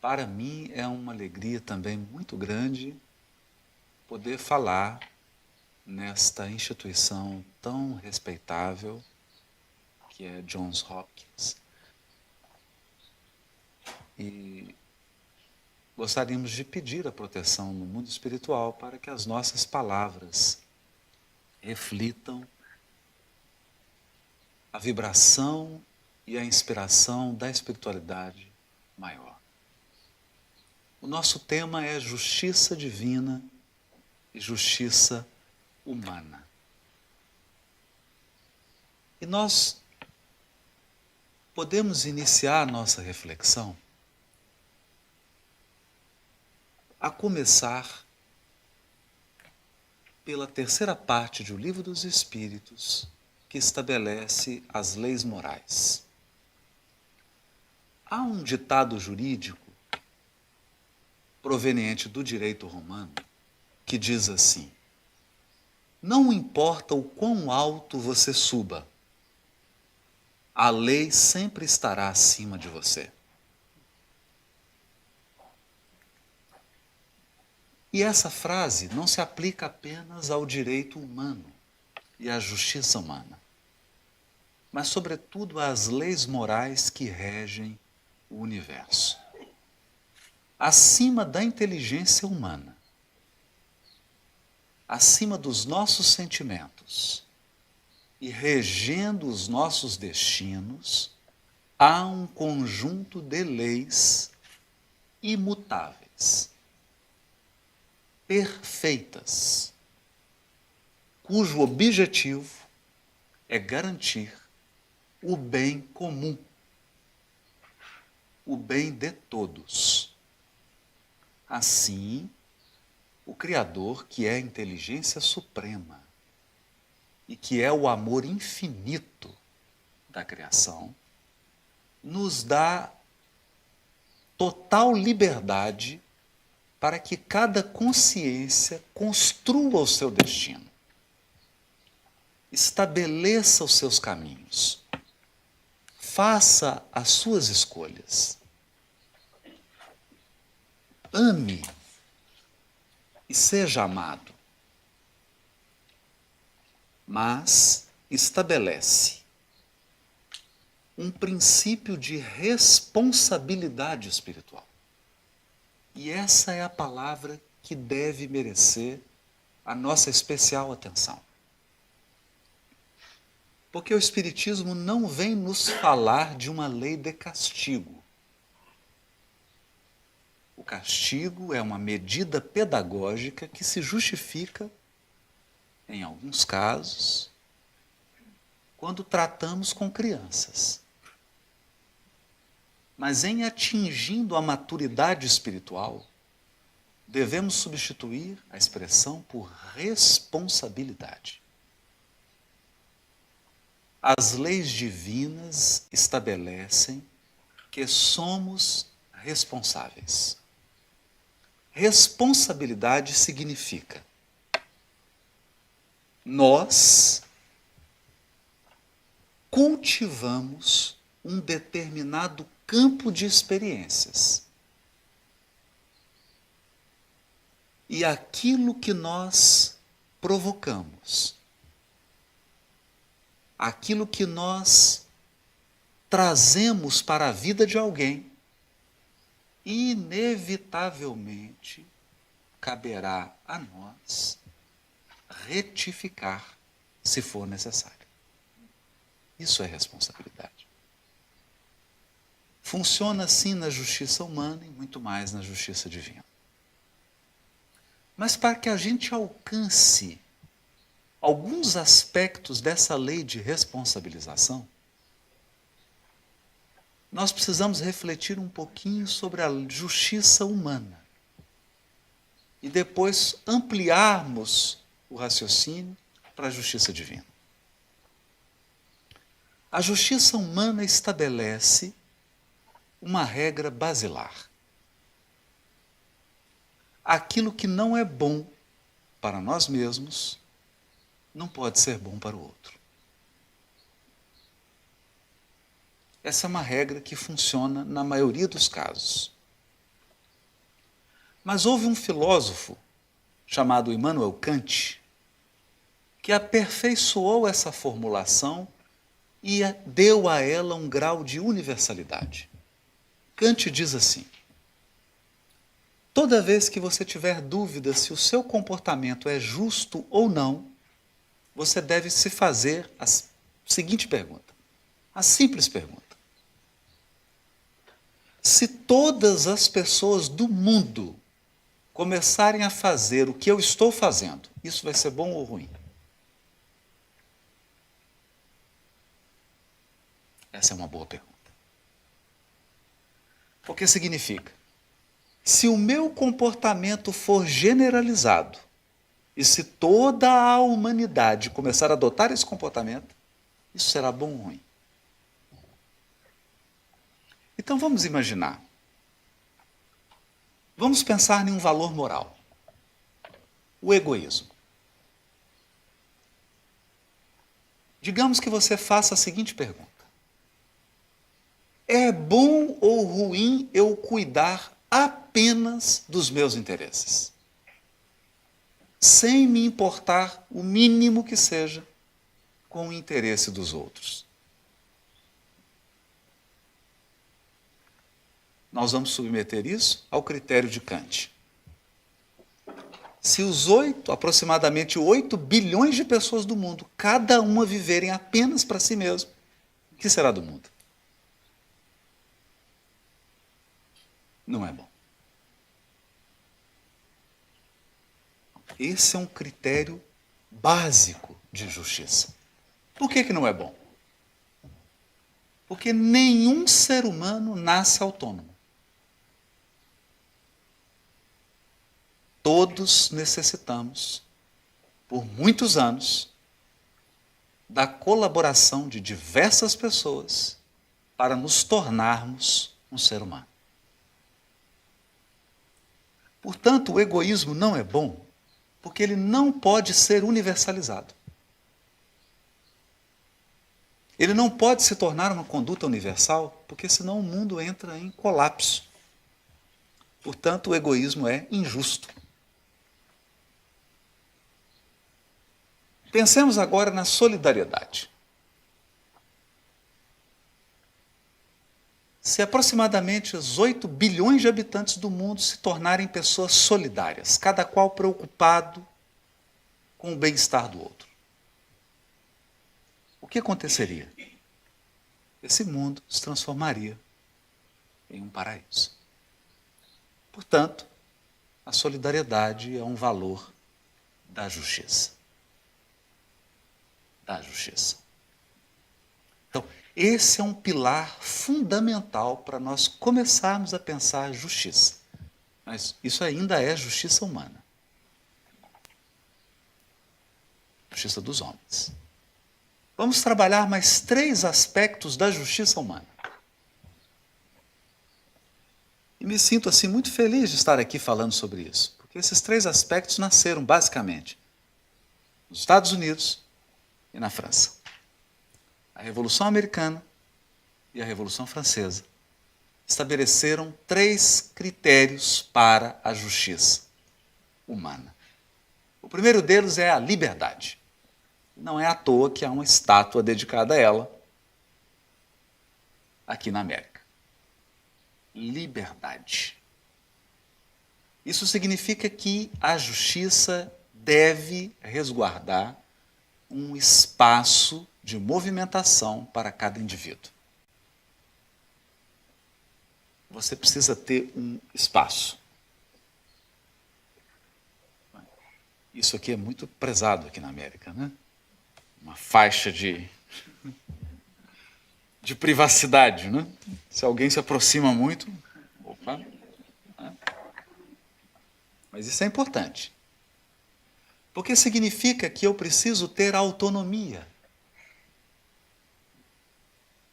Para mim é uma alegria também muito grande poder falar nesta instituição tão respeitável que é Johns Hopkins. E gostaríamos de pedir a proteção no mundo espiritual para que as nossas palavras reflitam a vibração e a inspiração da espiritualidade maior. O nosso tema é justiça divina e justiça humana. E nós podemos iniciar a nossa reflexão a começar pela terceira parte do Livro dos Espíritos, que estabelece as leis morais. Há um ditado jurídico proveniente do direito romano que diz assim: não importa o quão alto você suba, a lei sempre estará acima de você. E essa frase não se aplica apenas ao direito humano e à justiça humana, mas, sobretudo, às leis morais que regem o universo. Acima da inteligência humana, acima dos nossos sentimentos e regendo os nossos destinos, há um conjunto de leis imutáveis, perfeitas, cujo objetivo é garantir o bem comum, o bem de todos. Assim, o Criador, que é a inteligência suprema e que é o amor infinito da criação, nos dá total liberdade para que cada consciência construa o seu destino, estabeleça os seus caminhos, faça as suas escolhas, ame e seja amado, mas estabelece um princípio de responsabilidade espiritual. E essa é a palavra que deve merecer a nossa especial atenção. Porque o Espiritismo não vem nos falar de uma lei de castigo. O castigo é uma medida pedagógica que se justifica, em alguns casos, quando tratamos com crianças. Mas em atingindo a maturidade espiritual, devemos substituir a expressão por responsabilidade. As leis divinas estabelecem que somos responsáveis. Responsabilidade significa nós cultivamos um determinado campo de experiências. E aquilo que nós provocamos, aquilo que nós trazemos para a vida de alguém, inevitavelmente caberá a nós retificar, se for necessário. Isso é responsabilidade. Funciona assim na justiça humana e muito mais na justiça divina. Mas para que a gente alcance alguns aspectos dessa lei de responsabilização, nós precisamos refletir um pouquinho sobre a justiça humana e depois ampliarmos o raciocínio para a justiça divina. A justiça humana estabelece uma regra basilar. Aquilo que não é bom para nós mesmos não pode ser bom para o outro. Essa é uma regra que funciona na maioria dos casos. Mas houve um filósofo chamado Immanuel Kant que aperfeiçoou essa formulação e deu a ela um grau de universalidade. Kant diz assim: toda vez que você tiver dúvida se o seu comportamento é justo ou não, você deve se fazer a seguinte pergunta, a simples pergunta: se todas as pessoas do mundo começarem a fazer o que eu estou fazendo, isso vai ser bom ou ruim? Essa é uma boa pergunta. Porque significa, se o meu comportamento for generalizado, e se toda a humanidade começar a adotar esse comportamento, isso será bom ou ruim? Então vamos imaginar. Vamos pensar em um valor moral. O egoísmo. Digamos que você faça a seguinte pergunta: é bom ou ruim eu cuidar apenas dos meus interesses, sem me importar o mínimo que seja com o interesse dos outros? Nós vamos submeter isso ao critério de Kant. Se os aproximadamente 8 bilhões de pessoas do mundo, cada uma viverem apenas para si mesmo, o que será do mundo? Não é bom. Esse é um critério básico de justiça. Por que não é bom? Porque nenhum ser humano nasce autônomo. Todos necessitamos, por muitos anos, da colaboração de diversas pessoas para nos tornarmos um ser humano. Portanto, o egoísmo não é bom, porque ele não pode ser universalizado. Ele não pode se tornar uma conduta universal, porque senão o mundo entra em colapso. Portanto, o egoísmo é injusto. Pensemos agora na solidariedade. Se aproximadamente os 8 bilhões de habitantes do mundo se tornarem pessoas solidárias, cada qual preocupado com o bem-estar do outro, o que aconteceria? Esse mundo se transformaria em um paraíso. Portanto, a solidariedade é um valor da justiça. Da justiça. Então, esse é um pilar fundamental para nós começarmos a pensar justiça. Mas isso ainda é justiça humana. Justiça dos homens. Vamos trabalhar mais 3 aspectos da justiça humana. E me sinto assim muito feliz de estar aqui falando sobre isso, porque esses 3 aspectos nasceram basicamente nos Estados Unidos e na França. A Revolução Americana e a Revolução Francesa estabeleceram 3 critérios para a justiça humana. O primeiro deles é a liberdade. Não é à toa que há uma estátua dedicada a ela aqui na América. Liberdade. Isso significa que a justiça deve resguardar um espaço de movimentação para cada indivíduo. Você precisa ter um espaço. Isso aqui é muito prezado aqui na América, né? Uma faixa de privacidade, né? Se alguém se aproxima muito, opa, né? Mas isso é importante. Porque significa que eu preciso ter autonomia.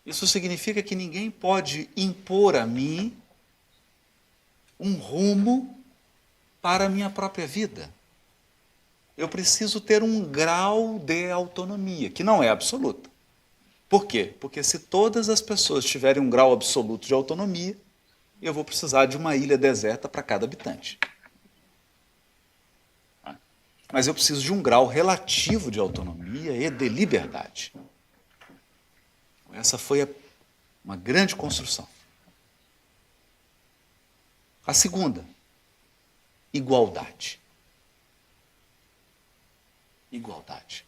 Isso significa que ninguém pode impor a mim um rumo para a minha própria vida. Eu preciso ter um grau de autonomia, que não é absoluta. Por quê? Porque se todas as pessoas tiverem um grau absoluto de autonomia, eu vou precisar de uma ilha deserta para cada habitante. mas eu preciso de um grau relativo de autonomia e de liberdade. Essa foi uma grande construção. A segunda, igualdade. Igualdade.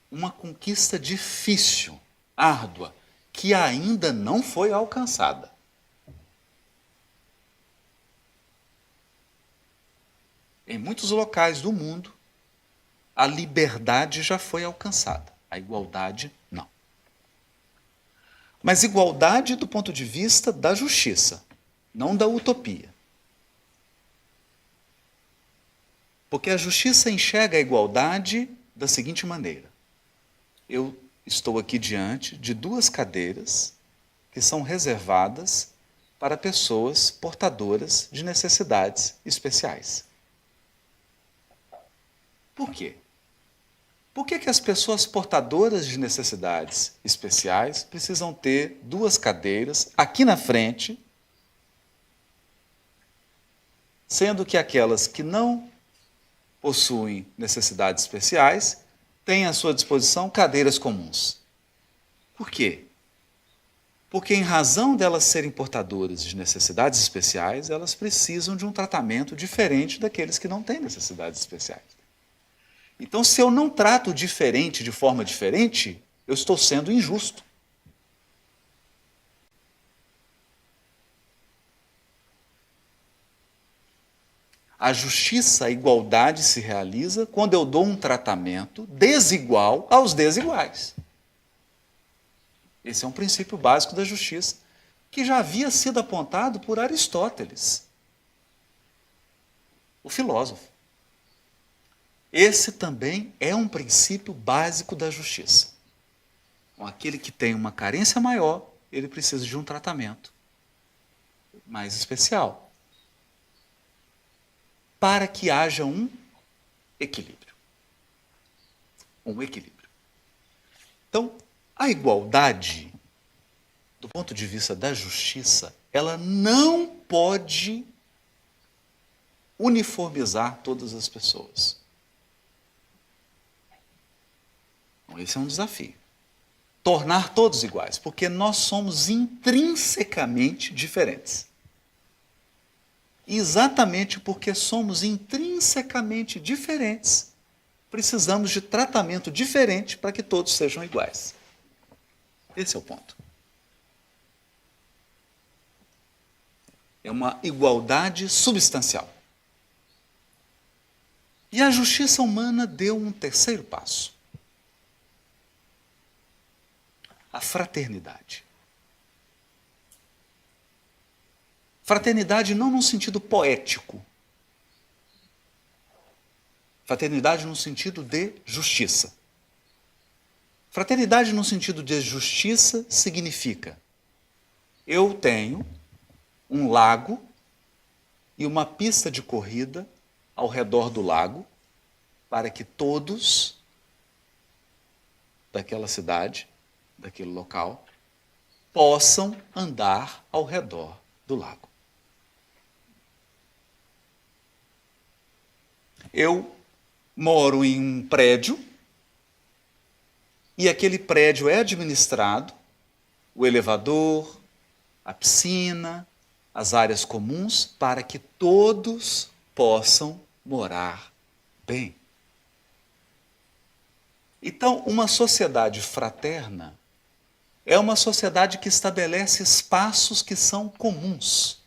Uma conquista difícil, árdua, que ainda não foi alcançada. Em muitos locais do mundo, a liberdade já foi alcançada, a igualdade não. Mas igualdade do ponto de vista da justiça, não da utopia. Porque a justiça enxerga a igualdade da seguinte maneira: eu estou aqui diante de duas cadeiras que são reservadas para pessoas portadoras de necessidades especiais. Por quê? Por que as pessoas portadoras de necessidades especiais precisam ter duas cadeiras aqui na frente, sendo que aquelas que não possuem necessidades especiais têm à sua disposição cadeiras comuns? Por quê? Porque, em razão delas serem portadoras de necessidades especiais, elas precisam de um tratamento diferente daqueles que não têm necessidades especiais. Então, se eu não trato diferente de forma diferente, eu estou sendo injusto. A justiça, a igualdade se realiza quando eu dou um tratamento desigual aos desiguais. Esse é um princípio básico da justiça, que já havia sido apontado por Aristóteles, o filósofo. Esse também é um princípio básico da justiça. Então, aquele que tem uma carência maior, ele precisa de um tratamento mais especial, para que haja um equilíbrio. Um equilíbrio. Então, a igualdade, do ponto de vista da justiça, ela não pode uniformizar todas as pessoas. Então, esse é um desafio. Tornar todos iguais, porque nós somos intrinsecamente diferentes. Exatamente porque somos intrinsecamente diferentes, precisamos de tratamento diferente para que todos sejam iguais. Esse é o ponto. É uma igualdade substancial. E a justiça humana deu um terceiro passo: a fraternidade. Fraternidade não num sentido poético. Fraternidade no sentido de justiça. Fraternidade no sentido de justiça significa: eu tenho um lago e uma pista de corrida ao redor do lago para que todos daquela cidade, daquele local, possam andar ao redor do lago. Eu moro em um prédio e aquele prédio é administrado, o elevador, a piscina, as áreas comuns, para que todos possam morar bem. Então, uma sociedade fraterna é uma sociedade que estabelece espaços que são comuns.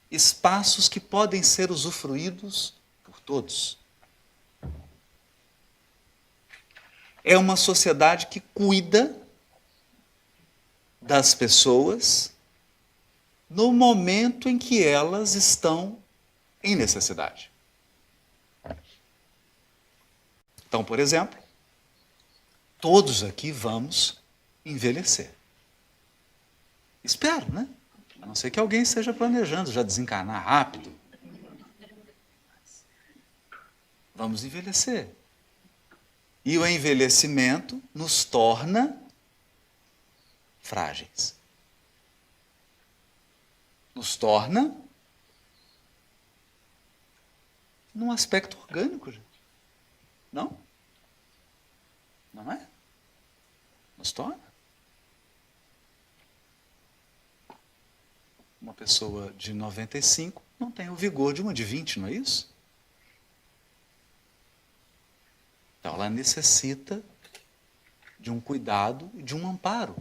Espaços que podem ser usufruídos por todos. É uma sociedade que cuida das pessoas no momento em que elas estão em necessidade. Então, por exemplo, todos aqui vamos envelhecer. Espero, né? A não ser que alguém esteja planejando já desencarnar rápido. Vamos envelhecer. E o envelhecimento nos torna frágeis. Nos torna num aspecto orgânico, gente. Não? Não é? Nos torna. Uma pessoa de 95 não tem o vigor de uma de 20, não é isso? Então ela necessita de um cuidado e de um amparo.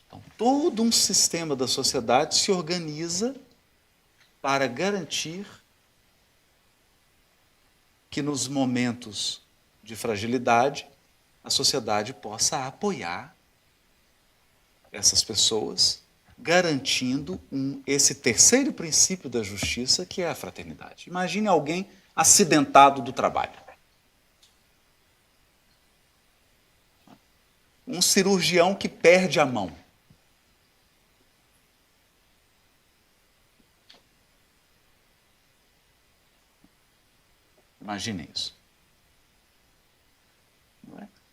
Então, todo um sistema da sociedade se organiza para garantir que nos momentos de fragilidade a sociedade possa apoiar essas pessoas, garantindo esse terceiro princípio da justiça, que é a fraternidade. Imagine alguém acidentado do trabalho. Um cirurgião que perde a mão. Imaginem isso.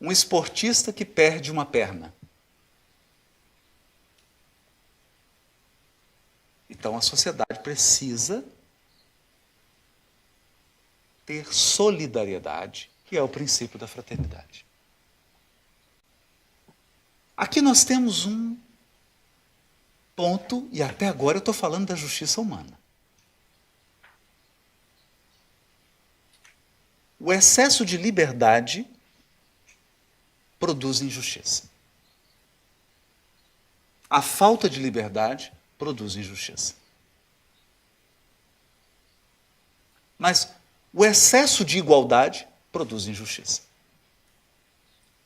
Um esportista que perde uma perna. Então a sociedade precisa ter solidariedade, que é o princípio da fraternidade. Aqui nós temos um ponto, e até agora eu estou falando da justiça humana. O excesso de liberdade produz injustiça. A falta de liberdade produz injustiça. Mas o excesso de igualdade produz injustiça.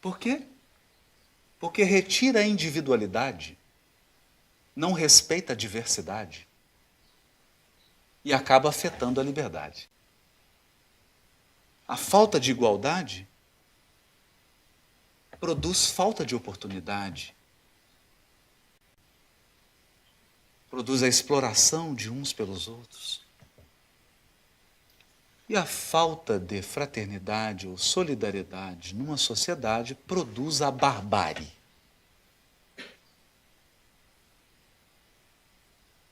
Por quê? Porque retira a individualidade, não respeita a diversidade e acaba afetando a liberdade. A falta de igualdade produz falta de oportunidade, produz a exploração de uns pelos outros. E a falta de fraternidade ou solidariedade numa sociedade produz a barbárie.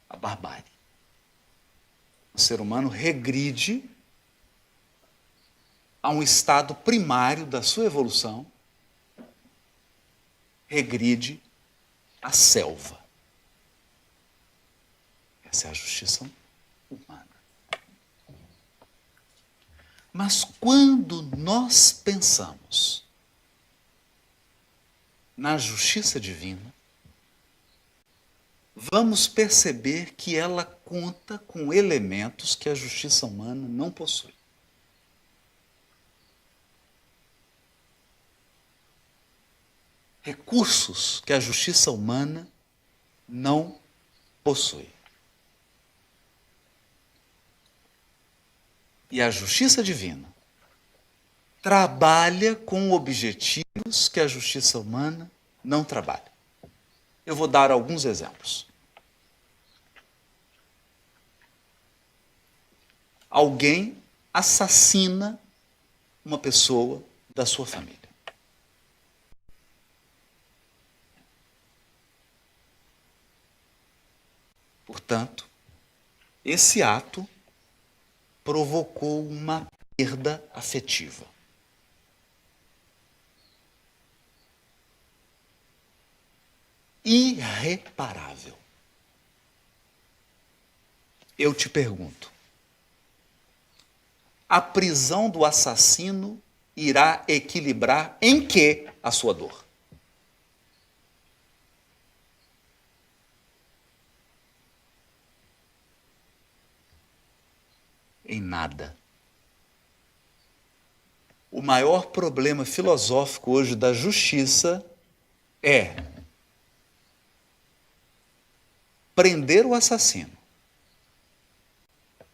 A barbárie. O ser humano regride a um estado primário da sua evolução, regride à selva. Essa é a justiça humana. Mas quando nós pensamos na justiça divina, vamos perceber que ela conta com elementos que a justiça humana não possui. Recursos que a justiça humana não possui. E a justiça divina trabalha com objetivos que a justiça humana não trabalha. Eu vou dar alguns exemplos. Alguém assassina uma pessoa da sua família. Portanto, esse ato provocou uma perda afetiva. Irreparável. Eu te pergunto, a prisão do assassino irá equilibrar em que a sua dor? Em nada. O maior problema filosófico hoje da justiça é prender o assassino.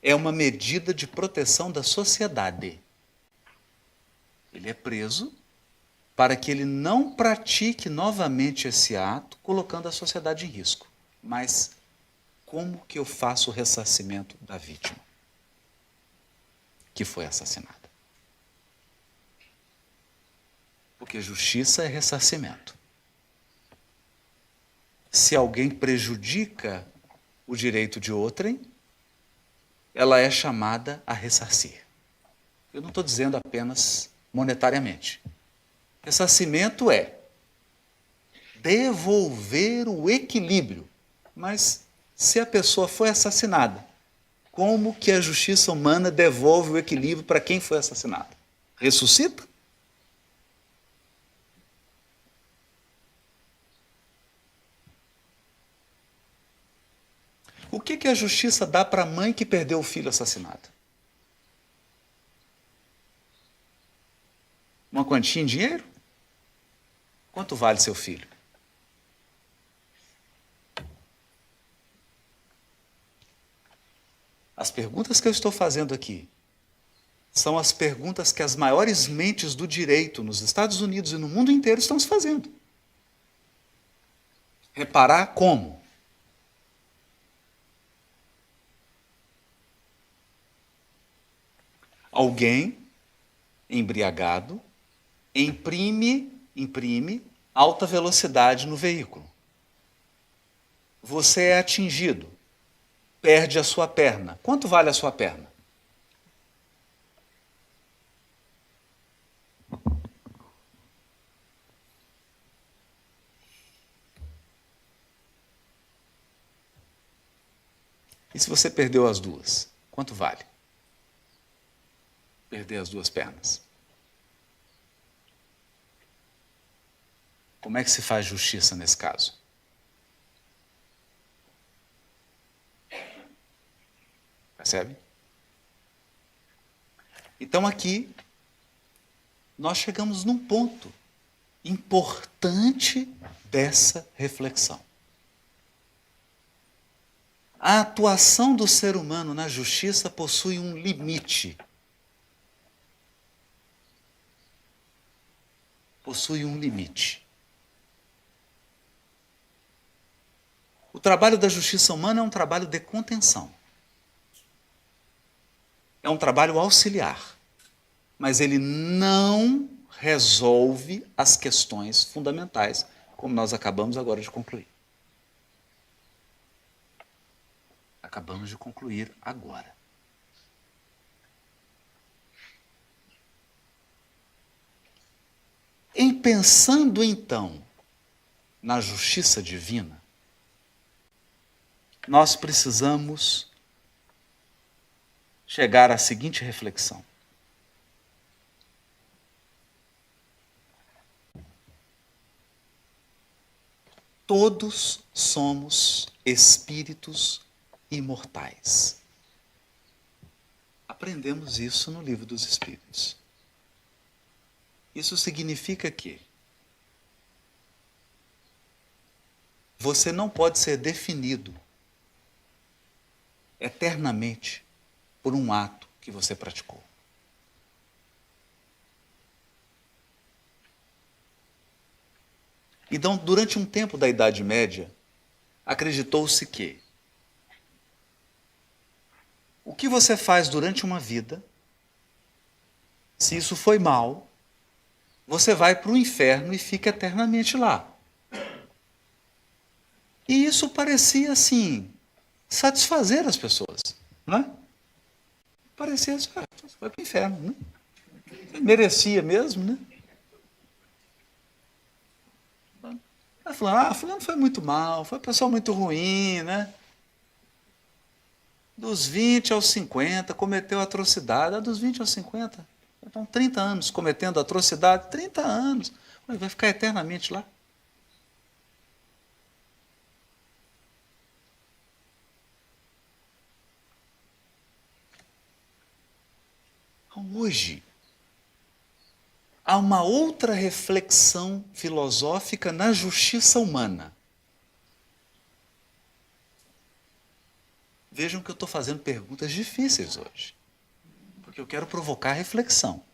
É uma medida de proteção da sociedade. Ele é preso para que ele não pratique novamente esse ato, colocando a sociedade em risco. Mas como que eu faço o ressarcimento da vítima que foi assassinada? Porque justiça é ressarcimento. Se alguém prejudica o direito de outrem, ela é chamada a ressarcir. Eu não estou dizendo apenas monetariamente. Ressarcimento é devolver o equilíbrio. Mas se a pessoa foi assassinada, como que a justiça humana devolve o equilíbrio para quem foi assassinado? Ressuscita? O que a justiça dá para a mãe que perdeu o filho assassinado? Uma quantia em dinheiro? Quanto vale seu filho? As perguntas que eu estou fazendo aqui são as perguntas que as maiores mentes do direito nos Estados Unidos e no mundo inteiro estão se fazendo. Reparar como? Alguém embriagado imprime alta velocidade no veículo. Você é atingido, perde a sua perna. Quanto vale a sua perna? E se você perdeu as duas, quanto vale? Perder as duas pernas. Como é que se faz justiça nesse caso? Percebe? Então aqui nós chegamos num ponto importante dessa reflexão. A atuação do ser humano na justiça possui um limite. Possui um limite. O trabalho da justiça humana é um trabalho de contenção. É um trabalho auxiliar. Mas ele não resolve as questões fundamentais, como nós acabamos agora de concluir. Acabamos de concluir agora. Em pensando, então, na justiça divina, nós precisamos chegar à seguinte reflexão. Todos somos espíritos imortais. Aprendemos isso no Livro dos Espíritos. Isso significa que você não pode ser definido eternamente por um ato que você praticou. Então, durante um tempo da Idade Média, acreditou-se que o que você faz durante uma vida, se isso foi mal, você vai para o inferno e fica eternamente lá. E isso parecia, assim, satisfazer as pessoas, não é? Parecia, você vai para o inferno, né? Merecia mesmo, né? Fulano foi muito mal, foi uma pessoa muito ruim, né? Dos 20 aos 50, cometeu atrocidade. Dos 20 aos 50, então 30 anos cometendo atrocidade, 30 anos. Vai ficar eternamente lá. Então, hoje, há uma outra reflexão filosófica na justiça humana. Vejam que eu estou fazendo perguntas difíceis hoje, porque eu quero provocar reflexão.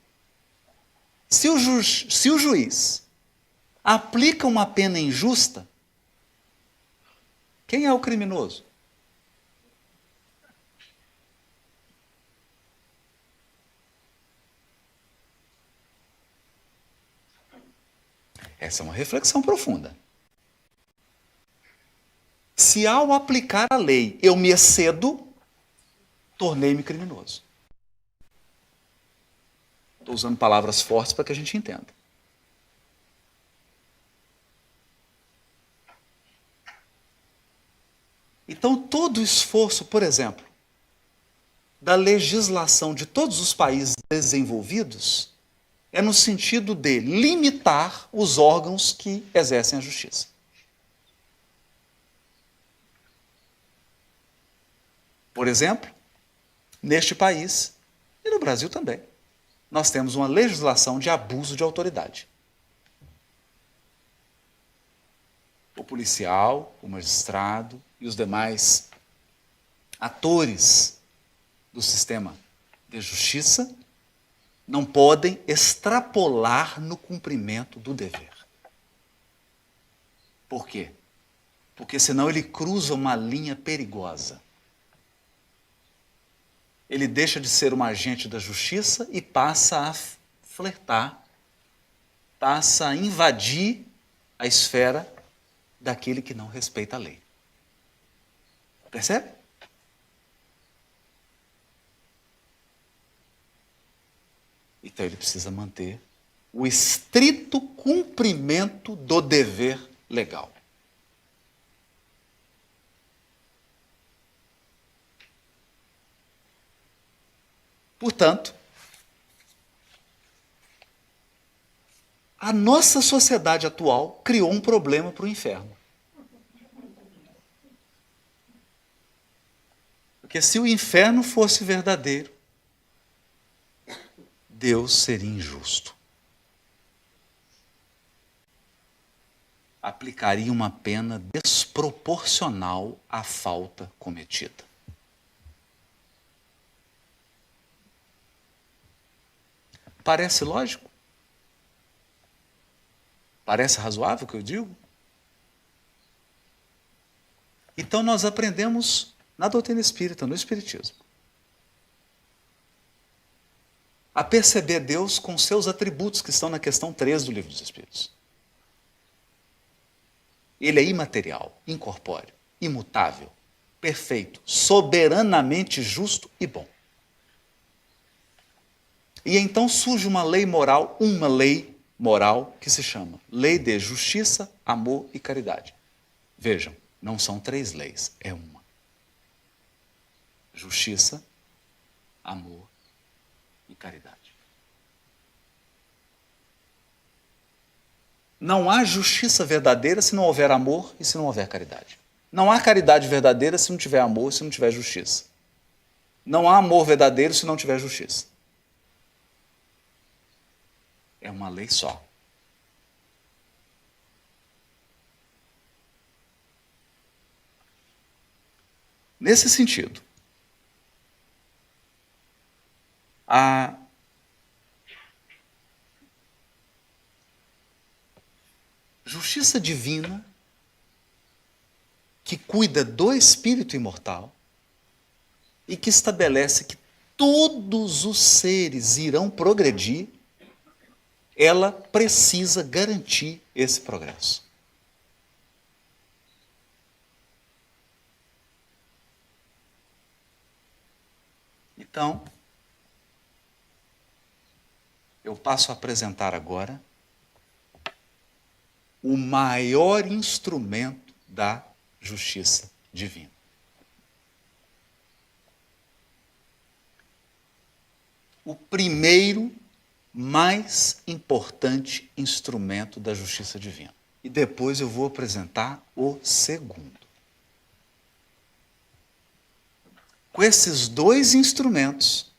Se o juiz aplica uma pena injusta, quem é o criminoso? Essa é uma reflexão profunda. Se ao aplicar a lei eu me excedo, tornei-me criminoso. Estou usando palavras fortes para que a gente entenda. Então, todo o esforço, por exemplo, da legislação de todos os países desenvolvidos é no sentido de limitar os órgãos que exercem a justiça. Por exemplo, neste país, e no Brasil também, nós temos uma legislação de abuso de autoridade. O policial, o magistrado e os demais atores do sistema de justiça não podem extrapolar no cumprimento do dever. Por quê? Porque senão ele cruza uma linha perigosa. Ele deixa de ser um agente da justiça e passa a flertar, passa a invadir a esfera daquele que não respeita a lei. Percebe? Então ele precisa manter o estrito cumprimento do dever legal. Portanto, a nossa sociedade atual criou um problema para o inferno. Porque se o inferno fosse verdadeiro, Deus seria injusto. Aplicaria uma pena desproporcional à falta cometida. Parece lógico? Parece razoável o que eu digo? Então nós aprendemos na doutrina espírita, no Espiritismo, a perceber Deus com seus atributos que estão na questão 3 do Livro dos Espíritos. Ele é imaterial, incorpóreo, imutável, perfeito, soberanamente justo e bom. E então surge uma lei moral que se chama Lei de Justiça, Amor e Caridade. Vejam, não são 3 leis, é uma. Justiça, amor e caridade. Não há justiça verdadeira se não houver amor e se não houver caridade. Não há caridade verdadeira se não tiver amor e se não tiver justiça. Não há amor verdadeiro se não tiver justiça. É uma lei só. Nesse sentido, a justiça divina, que cuida do espírito imortal e que estabelece que todos os seres irão progredir, ela precisa garantir esse progresso. Então, eu passo a apresentar agora o maior instrumento da justiça divina. O primeiro, mais importante instrumento da justiça divina. E depois eu vou apresentar o segundo. Com esses 2 instrumentos,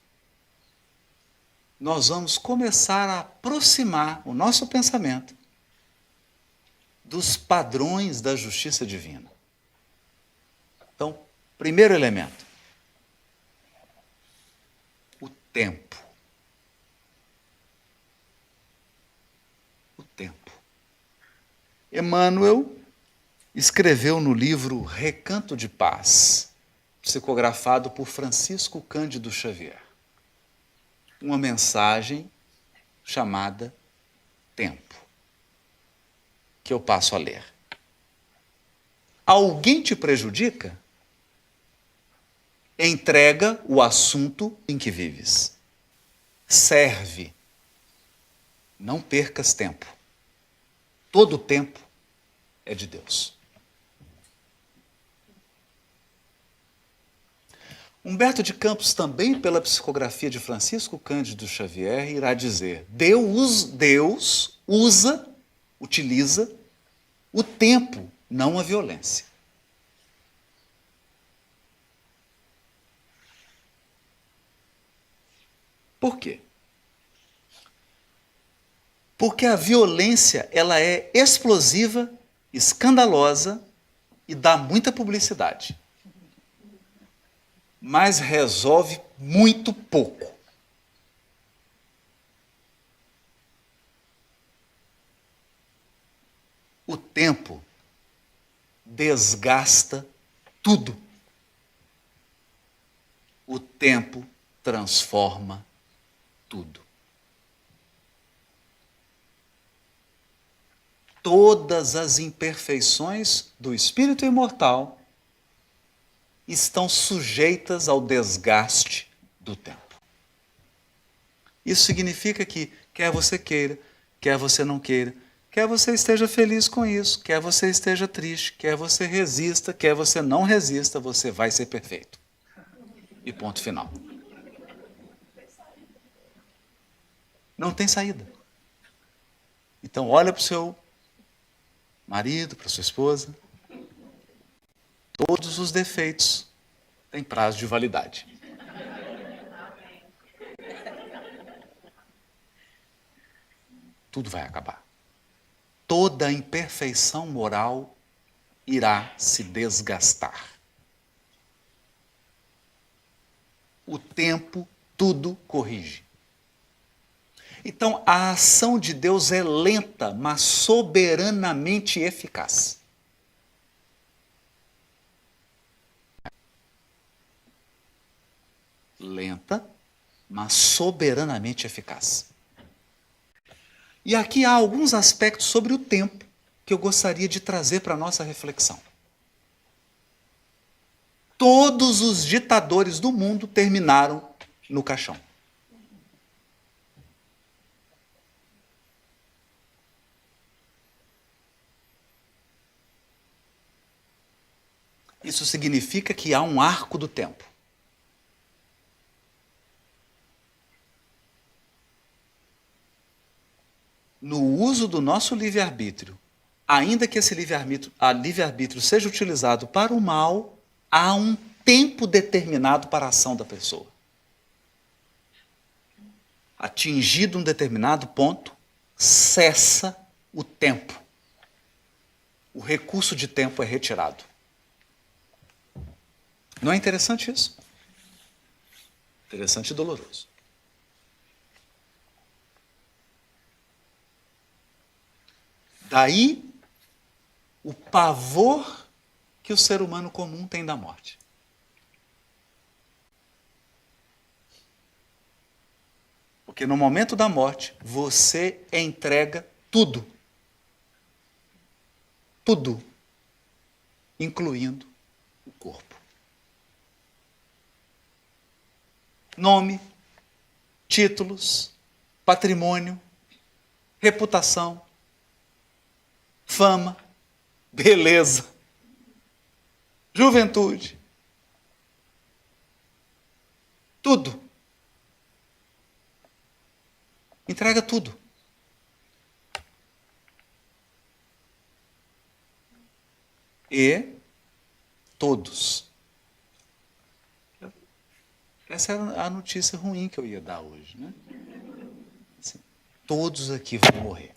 nós vamos começar a aproximar o nosso pensamento dos padrões da justiça divina. Então, primeiro elemento, o tempo. O tempo. Emmanuel escreveu no livro Recanto de Paz, psicografado por Francisco Cândido Xavier, uma mensagem chamada Tempo, que eu passo a ler. Alguém te prejudica? Entrega o assunto em que vives. Serve. Não percas tempo. Todo o tempo é de Deus. Humberto de Campos, também pela psicografia de Francisco Cândido Xavier, irá dizer: Deus utiliza o tempo, não a violência. Por quê? Porque a violência, ela é explosiva, escandalosa e dá muita publicidade. Mas resolve muito pouco. O tempo desgasta tudo. O tempo transforma tudo. Todas as imperfeições do espírito imortal estão sujeitas ao desgaste do tempo. Isso significa que, quer você queira, quer você não queira, quer você esteja feliz com isso, quer você esteja triste, quer você resista, quer você não resista, você vai ser perfeito. E ponto final. Não tem saída. Então olha para o seu marido, para sua esposa. Todos os defeitos têm prazo de validade. Tudo vai acabar. Toda imperfeição moral irá se desgastar. O tempo tudo corrige. Então, a ação de Deus é lenta, mas soberanamente eficaz. Lenta, mas soberanamente eficaz. E aqui há alguns aspectos sobre o tempo que eu gostaria de trazer para a nossa reflexão. Todos os ditadores do mundo terminaram no caixão. Isso significa que há um arco do tempo. No uso do nosso livre-arbítrio, ainda que esse livre-arbítrio seja utilizado para o mal, há um tempo determinado para a ação da pessoa. Atingido um determinado ponto, cessa o tempo. O recurso de tempo é retirado. Não é interessante isso? Interessante e doloroso. Daí o pavor que o ser humano comum tem da morte. Porque no momento da morte, você entrega tudo. Tudo. Incluindo o corpo. Nome, títulos, patrimônio, reputação, fama, beleza, juventude, tudo. Entrega tudo. E todos. Essa era a notícia ruim que eu ia dar hoje, né? Assim, todos aqui vão morrer.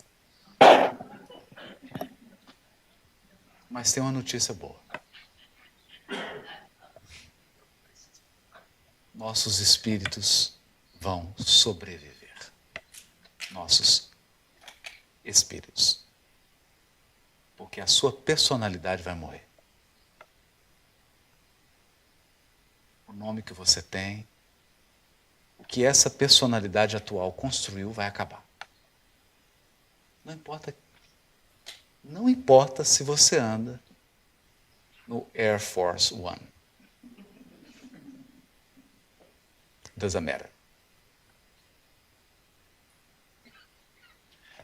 Mas tem uma notícia boa. Nossos espíritos vão sobreviver. Nossos espíritos. Porque a sua personalidade vai morrer. O nome que você tem, o que essa personalidade atual construiu vai acabar. Não importa se você anda no Air Force One. doesn't matter.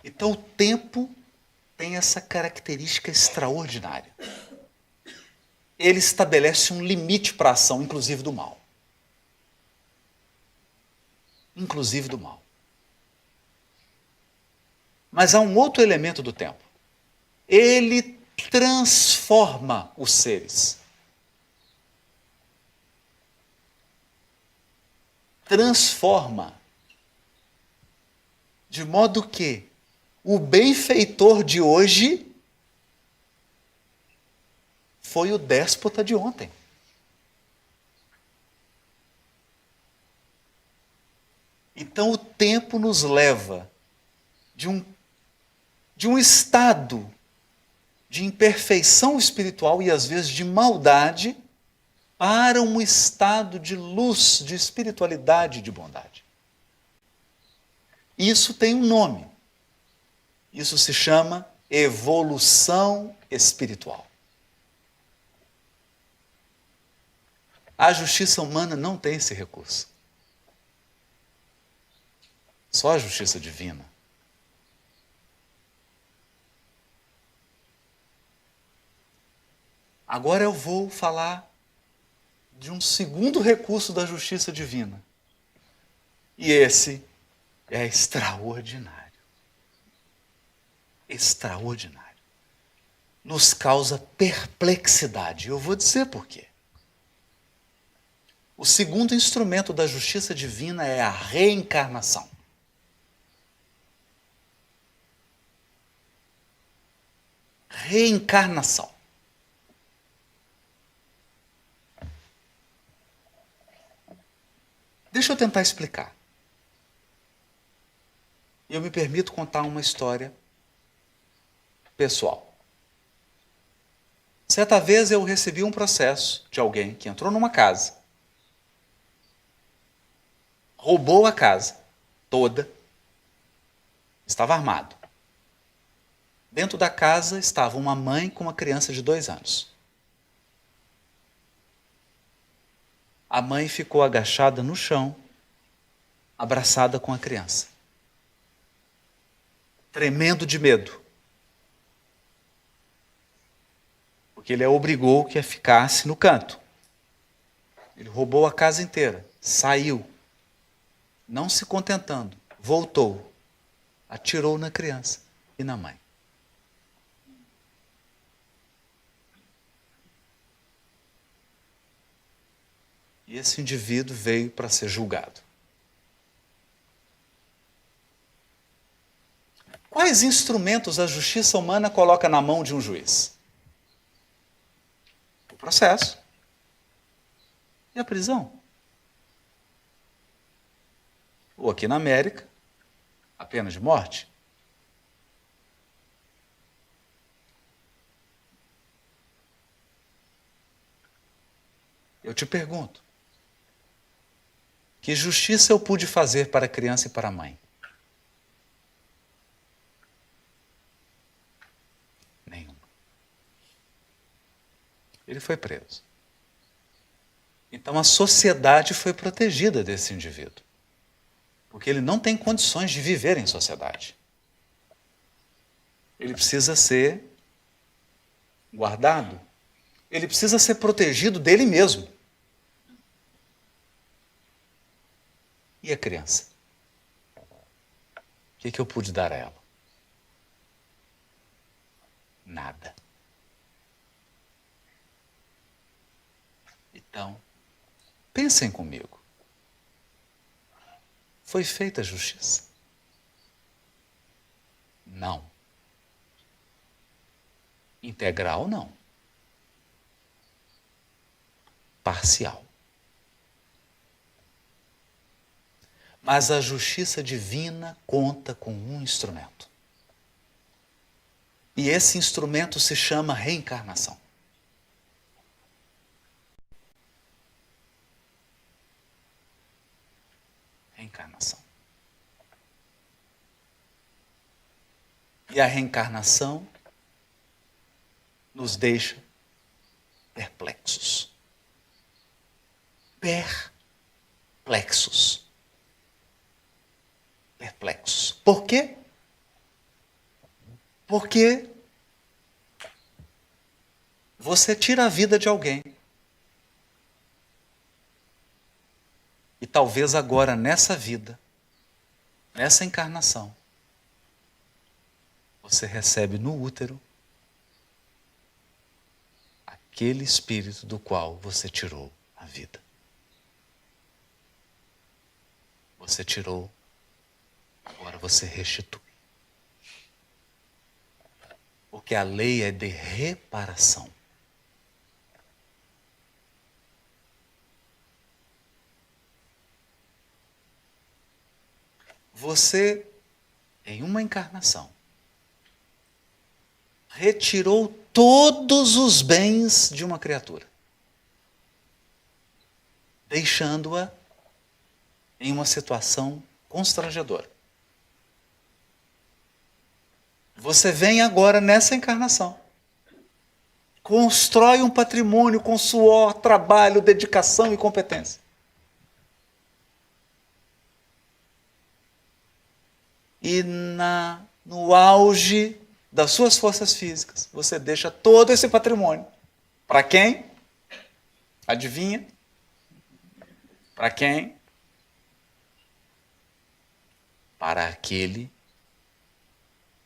Então o tempo tem essa característica extraordinária. Ele estabelece um limite para a ação, inclusive do mal. Inclusive do mal. Mas há um outro elemento do tempo. Ele transforma os seres. Transforma. De modo que o benfeitor de hoje foi o déspota de ontem. Então o tempo nos leva de um estado de imperfeição espiritual e às vezes de maldade para um estado de luz, de espiritualidade e de bondade. Isso tem um nome. Isso se chama evolução espiritual. A justiça humana não tem esse recurso. Só a justiça divina. Agora eu vou falar de um segundo recurso da justiça divina. E esse é extraordinário. Extraordinário. Nos causa perplexidade. Eu vou dizer por quê. O segundo instrumento da justiça divina é a reencarnação. Reencarnação. Deixa eu tentar explicar. Eu me permito contar uma história pessoal. Certa vez eu recebi um processo de alguém que entrou numa casa, roubou a casa toda, estava armado. Dentro da casa estava uma mãe com uma criança de 2 anos. A mãe ficou agachada no chão, abraçada com a criança, tremendo de medo, porque ele a obrigou que a ficasse no canto. Ele roubou a casa inteira, saiu, não se contentando, voltou, atirou na criança e na mãe. E esse indivíduo veio para ser julgado. Quais instrumentos a justiça humana coloca na mão de um juiz? O processo e a prisão. Ou aqui na América, a pena de morte. Eu te pergunto, que justiça eu pude fazer para a criança e para a mãe? Nenhuma. Ele foi preso. Então a sociedade foi protegida desse indivíduo, porque ele não tem condições de viver em sociedade. Ele precisa ser guardado. Ele precisa ser protegido dele mesmo. E a criança? O que eu pude dar a ela? Nada. Então, pensem comigo. Foi feita a justiça? Não. Integral, não. Parcial. Mas a justiça divina conta com um instrumento. E esse instrumento se chama reencarnação. Reencarnação. E a reencarnação nos deixa perplexos. Perplexos. perplexos. Perplexos. Por quê? Porque você tira a vida de alguém. E talvez agora, nessa vida, nessa encarnação, você recebe no útero aquele espírito do qual você tirou a vida. Você tirou, agora você restitui. Porque a lei é de reparação. Você, em uma encarnação, retirou todos os bens de uma criatura, deixando-a em uma situação constrangedora. Você vem agora nessa encarnação, constrói um patrimônio com suor, trabalho, dedicação e competência. E no auge das suas forças físicas, você deixa todo esse patrimônio. Para quem? Adivinha? Para quem? Para aquele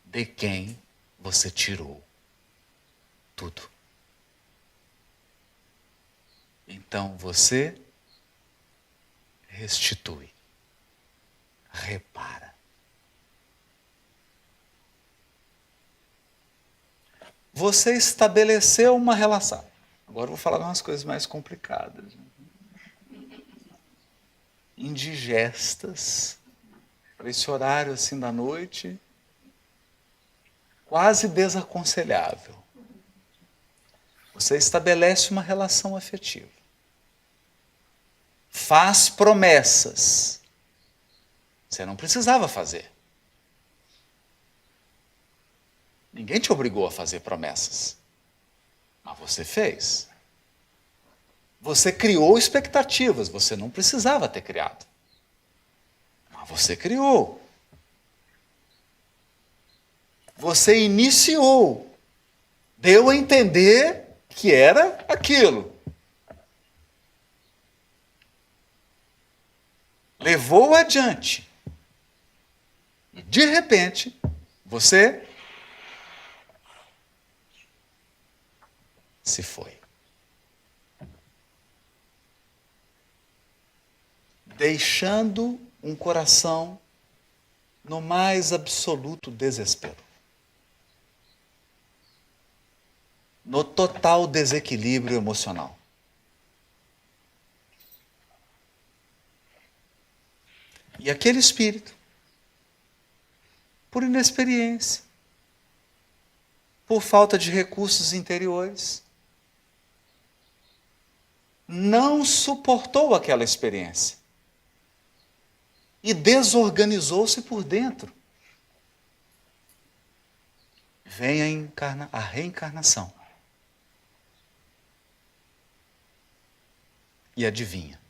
de quem você tirou tudo. Então você restitui, repara. Você estabeleceu uma relação. Agora eu vou falar umas coisas mais complicadas. Indigestas, para esse horário assim da noite, quase desaconselhável. Você estabelece uma relação afetiva. Faz promessas. Você não precisava fazer. Ninguém te obrigou a fazer promessas. Mas você fez. Você criou expectativas. Você não precisava ter criado. Mas você criou. Você iniciou. Deu a entender que era aquilo. Levou adiante. E de repente, você se foi. Deixando um coração no mais absoluto desespero. No total desequilíbrio emocional. E aquele espírito, por inexperiência, por falta de recursos interiores, não suportou aquela experiência e desorganizou-se por dentro. Vem a reencarnação. E adivinha?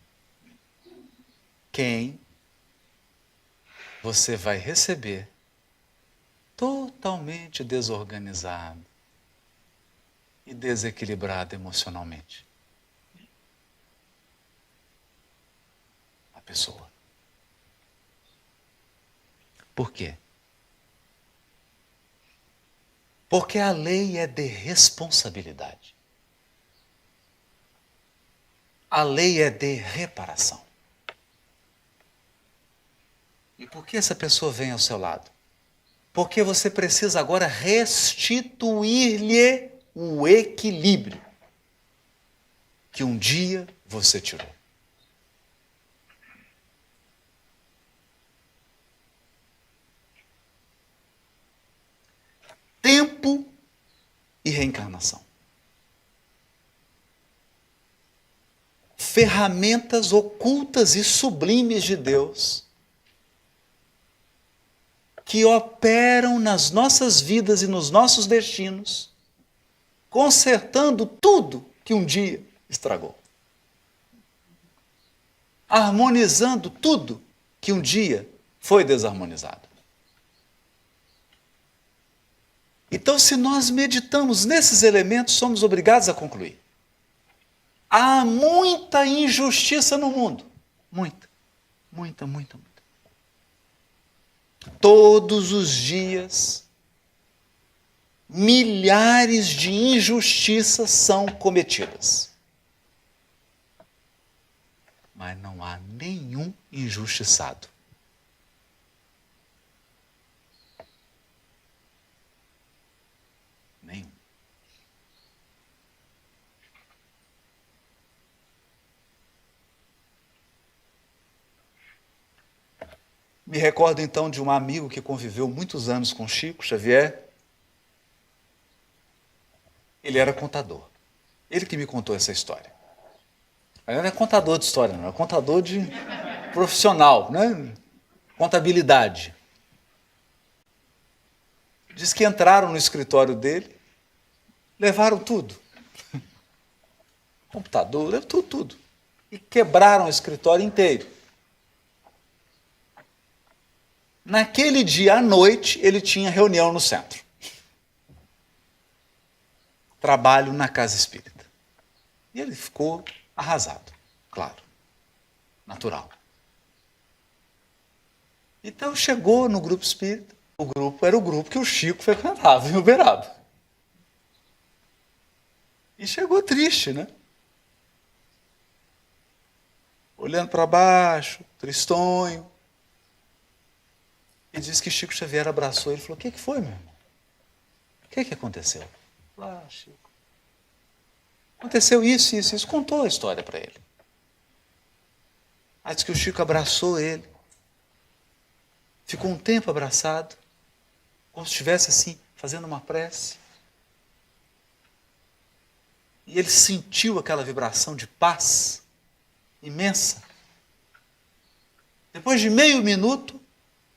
Quem você vai receber totalmente desorganizado e desequilibrado emocionalmente? A pessoa. Por quê? Porque a lei é de responsabilidade. A lei é de reparação. E por que essa pessoa vem ao seu lado? Porque você precisa agora restituir-lhe o equilíbrio que um dia você tirou. Tempo e reencarnação. Ferramentas ocultas e sublimes de Deus que operam nas nossas vidas e nos nossos destinos, consertando tudo que um dia estragou. harmonizando tudo que um dia foi desarmonizado. Então, se nós meditamos nesses elementos, somos obrigados a concluir: há muita injustiça no mundo. Muita, muita, muita, muita. Todos os dias, milhares de injustiças são cometidas. Mas não há nenhum injustiçado. Nenhum. Me recordo então de um amigo que conviveu muitos anos com Chico Xavier. Ele era contador. Ele que me contou essa história. Ele não é contador de história, não. É contador de profissional, né? Contabilidade. Diz que entraram no escritório dele, levaram tudo. Computador, levaram tudo. E quebraram o escritório inteiro. Naquele dia à noite, ele tinha reunião no centro. Trabalho na casa espírita. E ele ficou arrasado, claro, natural. Então chegou no grupo espírita. O grupo era o grupo que o Chico frequentava em Uberaba. E chegou triste, né? Olhando para baixo, tristonho. E disse que Chico Xavier abraçou ele e falou: o que foi, meu irmão? O que aconteceu? Chico. Aconteceu isso, isso, isso. Contou a história para ele. Aí disse que o Chico abraçou ele. Ficou um tempo abraçado, como se estivesse assim, fazendo uma prece. E ele sentiu aquela vibração de paz imensa. Depois de meio minuto,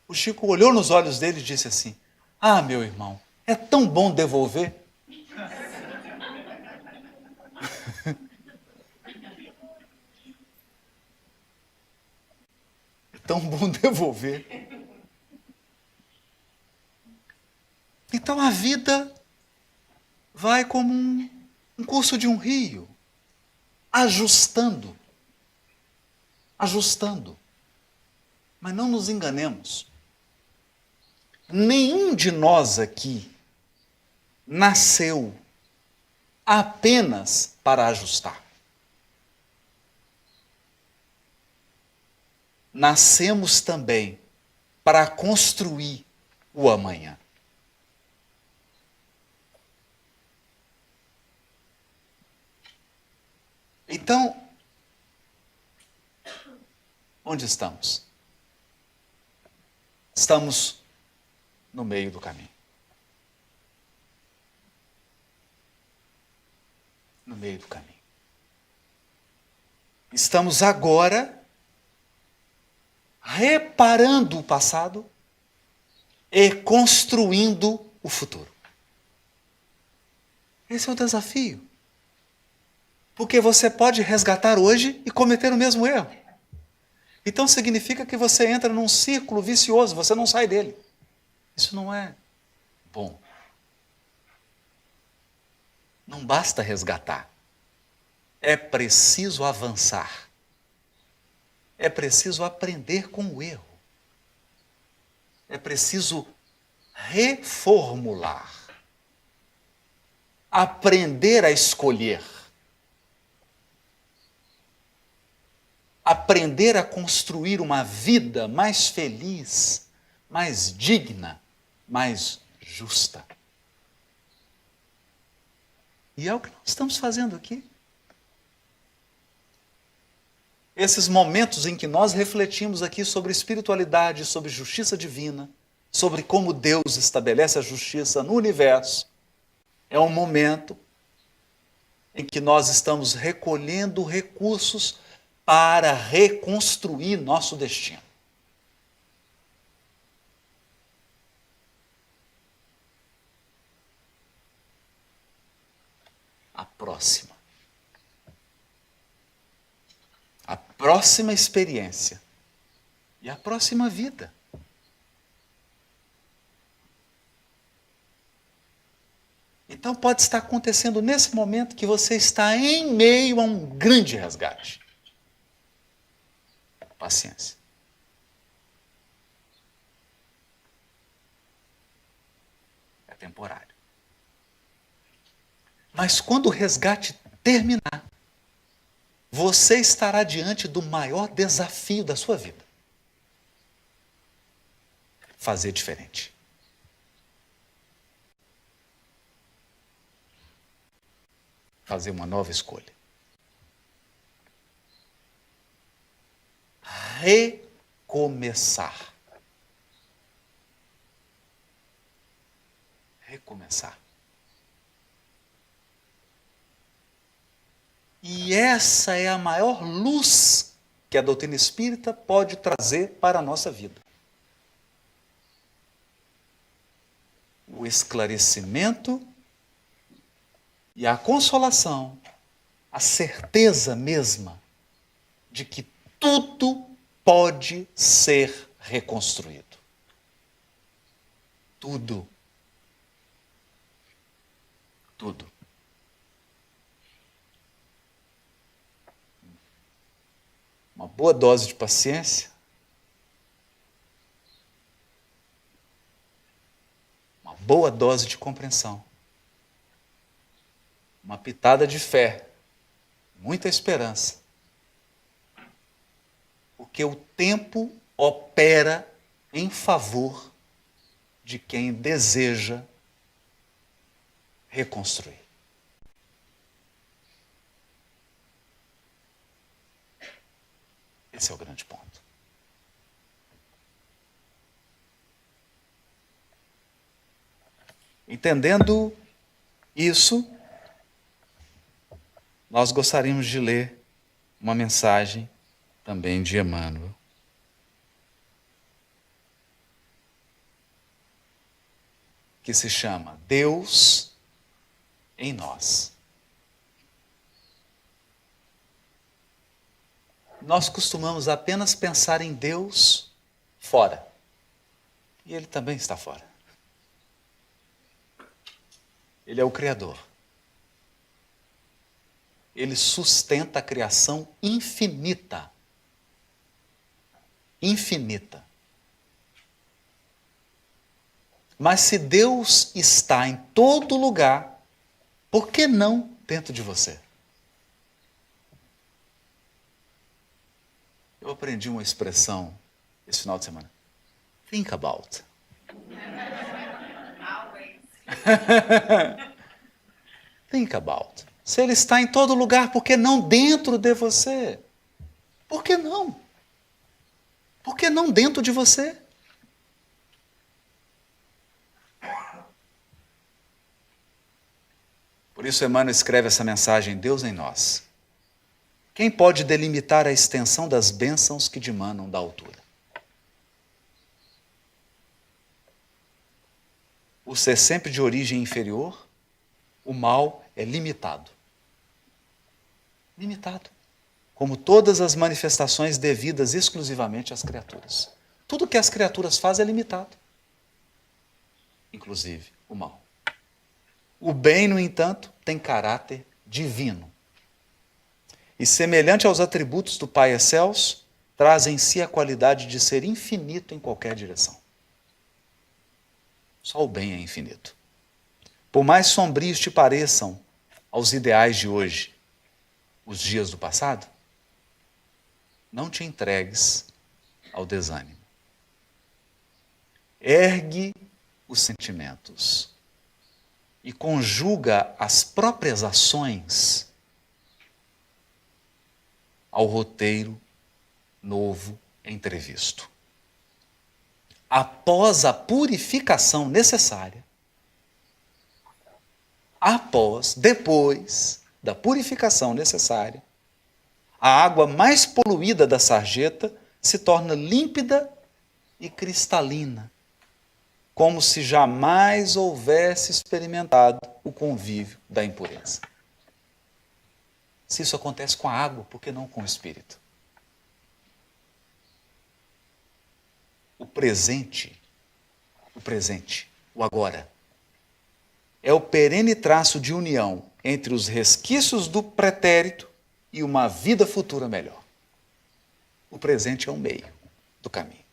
o Chico olhou nos olhos dele e disse assim: ah, meu irmão, é tão bom devolver. É tão bom devolver. Então a vida vai como um curso de um rio, ajustando. Ajustando. Mas não nos enganemos. Nenhum de nós aqui nasceu apenas para ajustar. Nascemos também para construir o amanhã. Então, onde estamos? Estamos no meio do caminho. No meio do caminho. Estamos agora reparando o passado e construindo o futuro. Esse é o desafio. Porque você pode resgatar hoje e cometer o mesmo erro. Então significa que você entra num círculo vicioso, você não sai dele. Isso não é bom. Não basta resgatar. É preciso avançar. É preciso aprender com o erro. É preciso reformular. Aprender a escolher. Aprender a construir uma vida mais feliz, mais digna, mais justa. E é o que nós estamos fazendo aqui. Esses momentos em que nós refletimos aqui sobre espiritualidade, sobre justiça divina, sobre como Deus estabelece a justiça no universo, é um momento em que nós estamos recolhendo recursos para reconstruir nosso destino. A próxima experiência e a próxima vida. Então pode estar acontecendo nesse momento que você está em meio a um grande resgate. Paciência. É temporário. Mas quando o resgate terminar, você estará diante do maior desafio da sua vida. Fazer diferente. Fazer uma nova escolha. Recomeçar. Recomeçar. E essa é a maior luz que a doutrina espírita pode trazer para a nossa vida. O esclarecimento e a consolação, a certeza mesma de que tudo pode ser reconstruído. Tudo. Tudo. Uma boa dose de paciência, uma boa dose de compreensão, uma pitada de fé, muita esperança, porque o tempo opera em favor de quem deseja reconstruir. Esse é o grande ponto. Entendendo isso, nós gostaríamos de ler uma mensagem também de Emmanuel. Que se chama Deus em Nós. Nós costumamos apenas pensar em Deus fora. E Ele também está fora. Ele é o Criador. Ele sustenta a criação infinita. Infinita. Mas se Deus está em todo lugar, por que não dentro de você? Eu aprendi uma expressão esse final de semana. Think about. Think about. Se Ele está em todo lugar, por que não dentro de você? Por que não? Por que não dentro de você? Por isso Emmanuel escreve essa mensagem, Deus em nós. Quem pode delimitar a extensão das bênçãos que dimanam da altura? O ser sempre de origem inferior, o mal é limitado. Limitado. Como todas as manifestações devidas exclusivamente às criaturas. Tudo que as criaturas fazem é limitado. Inclusive o mal. O bem, no entanto, tem caráter divino. E semelhante aos atributos do Pai excelso, traz em si a qualidade de ser infinito em qualquer direção. Só o bem é infinito. Por mais sombrios te pareçam aos ideais de hoje, os dias do passado, não te entregues ao desânimo. Ergue os sentimentos e conjuga as próprias ações ao roteiro novo entrevisto. Após a purificação necessária, depois da purificação necessária, a água mais poluída da sarjeta se torna límpida e cristalina, como se jamais houvesse experimentado o convívio da impureza. Se isso acontece com a água, por que não com o espírito? o presente, o agora, é o perene traço de união entre os resquícios do pretérito e uma vida futura melhor. O presente é um meio do caminho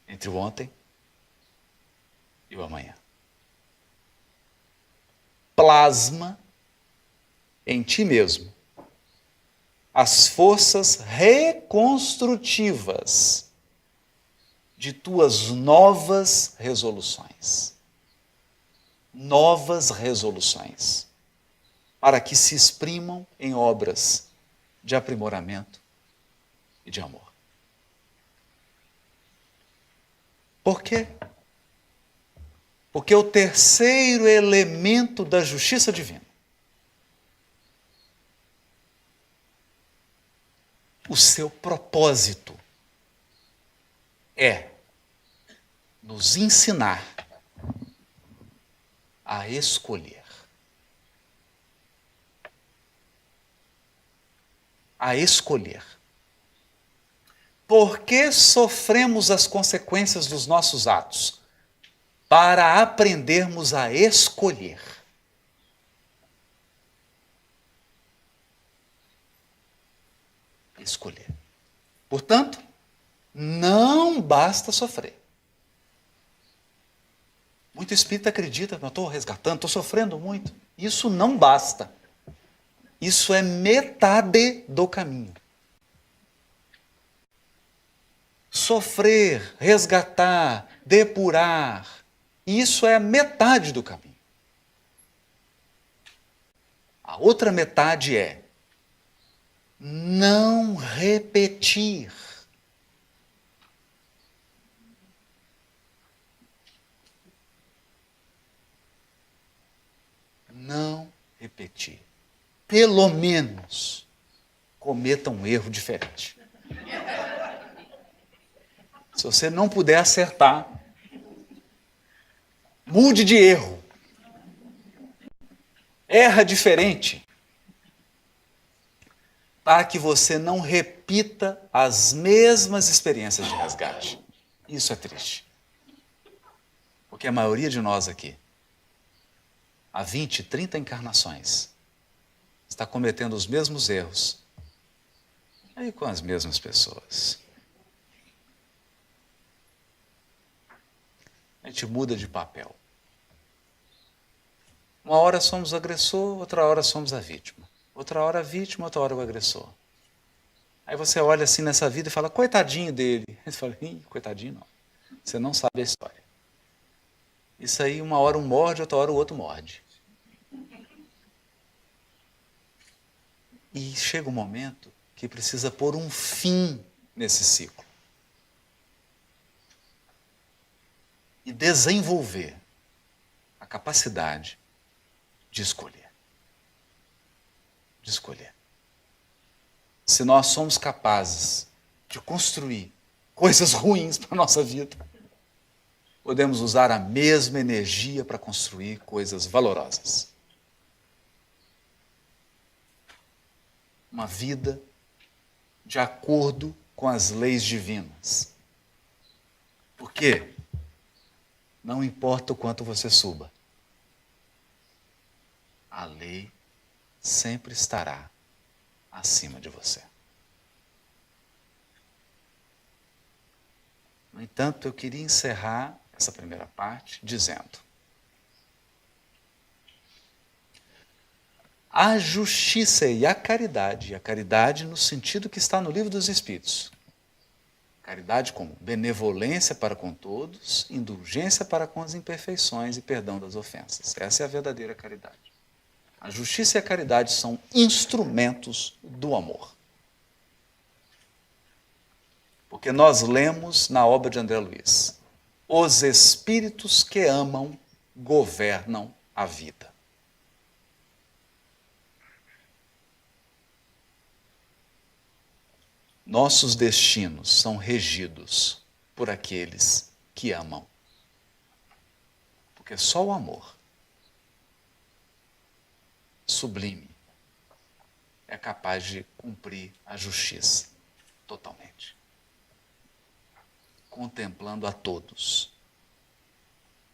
entre o ontem e o amanhã. Plasma em ti mesmo as forças reconstrutivas de tuas novas resoluções. Novas resoluções, para que se exprimam em obras de aprimoramento e de amor. Por quê? Porque o terceiro elemento da justiça divina, o seu propósito é nos ensinar a escolher. A escolher. Por que sofremos as consequências dos nossos atos? Para aprendermos a escolher. Escolher. Portanto, não basta sofrer. Muito espírita acredita, eu estou resgatando, estou sofrendo muito. Isso não basta. Isso é metade do caminho. Sofrer, resgatar, depurar, isso é metade do caminho. A outra metade é não repetir. Não repetir. Pelo menos cometa um erro diferente. Se você não puder acertar, mude de erro. Erra diferente. Para que você não repita as mesmas experiências de resgate. Isso é triste. Porque a maioria de nós aqui, há 20, 30 encarnações, está cometendo os mesmos erros. Aí com as mesmas pessoas. A gente muda de papel. Uma hora somos o agressor, outra hora somos a vítima. Outra hora a vítima, outra hora o agressor. Aí você olha assim nessa vida e fala, coitadinho dele. Aí você fala, coitadinho não. Você não sabe a história. Isso aí, uma hora um morde, outra hora o outro morde. E chega um momento que precisa pôr um fim nesse ciclo. E desenvolver a capacidade de escolher. De escolher. Se nós somos capazes de construir coisas ruins para a nossa vida, podemos usar a mesma energia para construir coisas valorosas. Uma vida de acordo com as leis divinas. Por quê? Não importa o quanto você suba, a lei sempre estará acima de você. No entanto, eu queria encerrar essa primeira parte dizendo: a justiça e a caridade no sentido que está no Livro dos Espíritos. Caridade como benevolência para com todos, indulgência para com as imperfeições e perdão das ofensas. Essa é a verdadeira caridade. A justiça e a caridade são instrumentos do amor. Porque nós lemos na obra de André Luiz, os espíritos que amam governam a vida. Nossos destinos são regidos por aqueles que amam. Porque só o amor sublime é capaz de cumprir a justiça totalmente. contemplando a todos,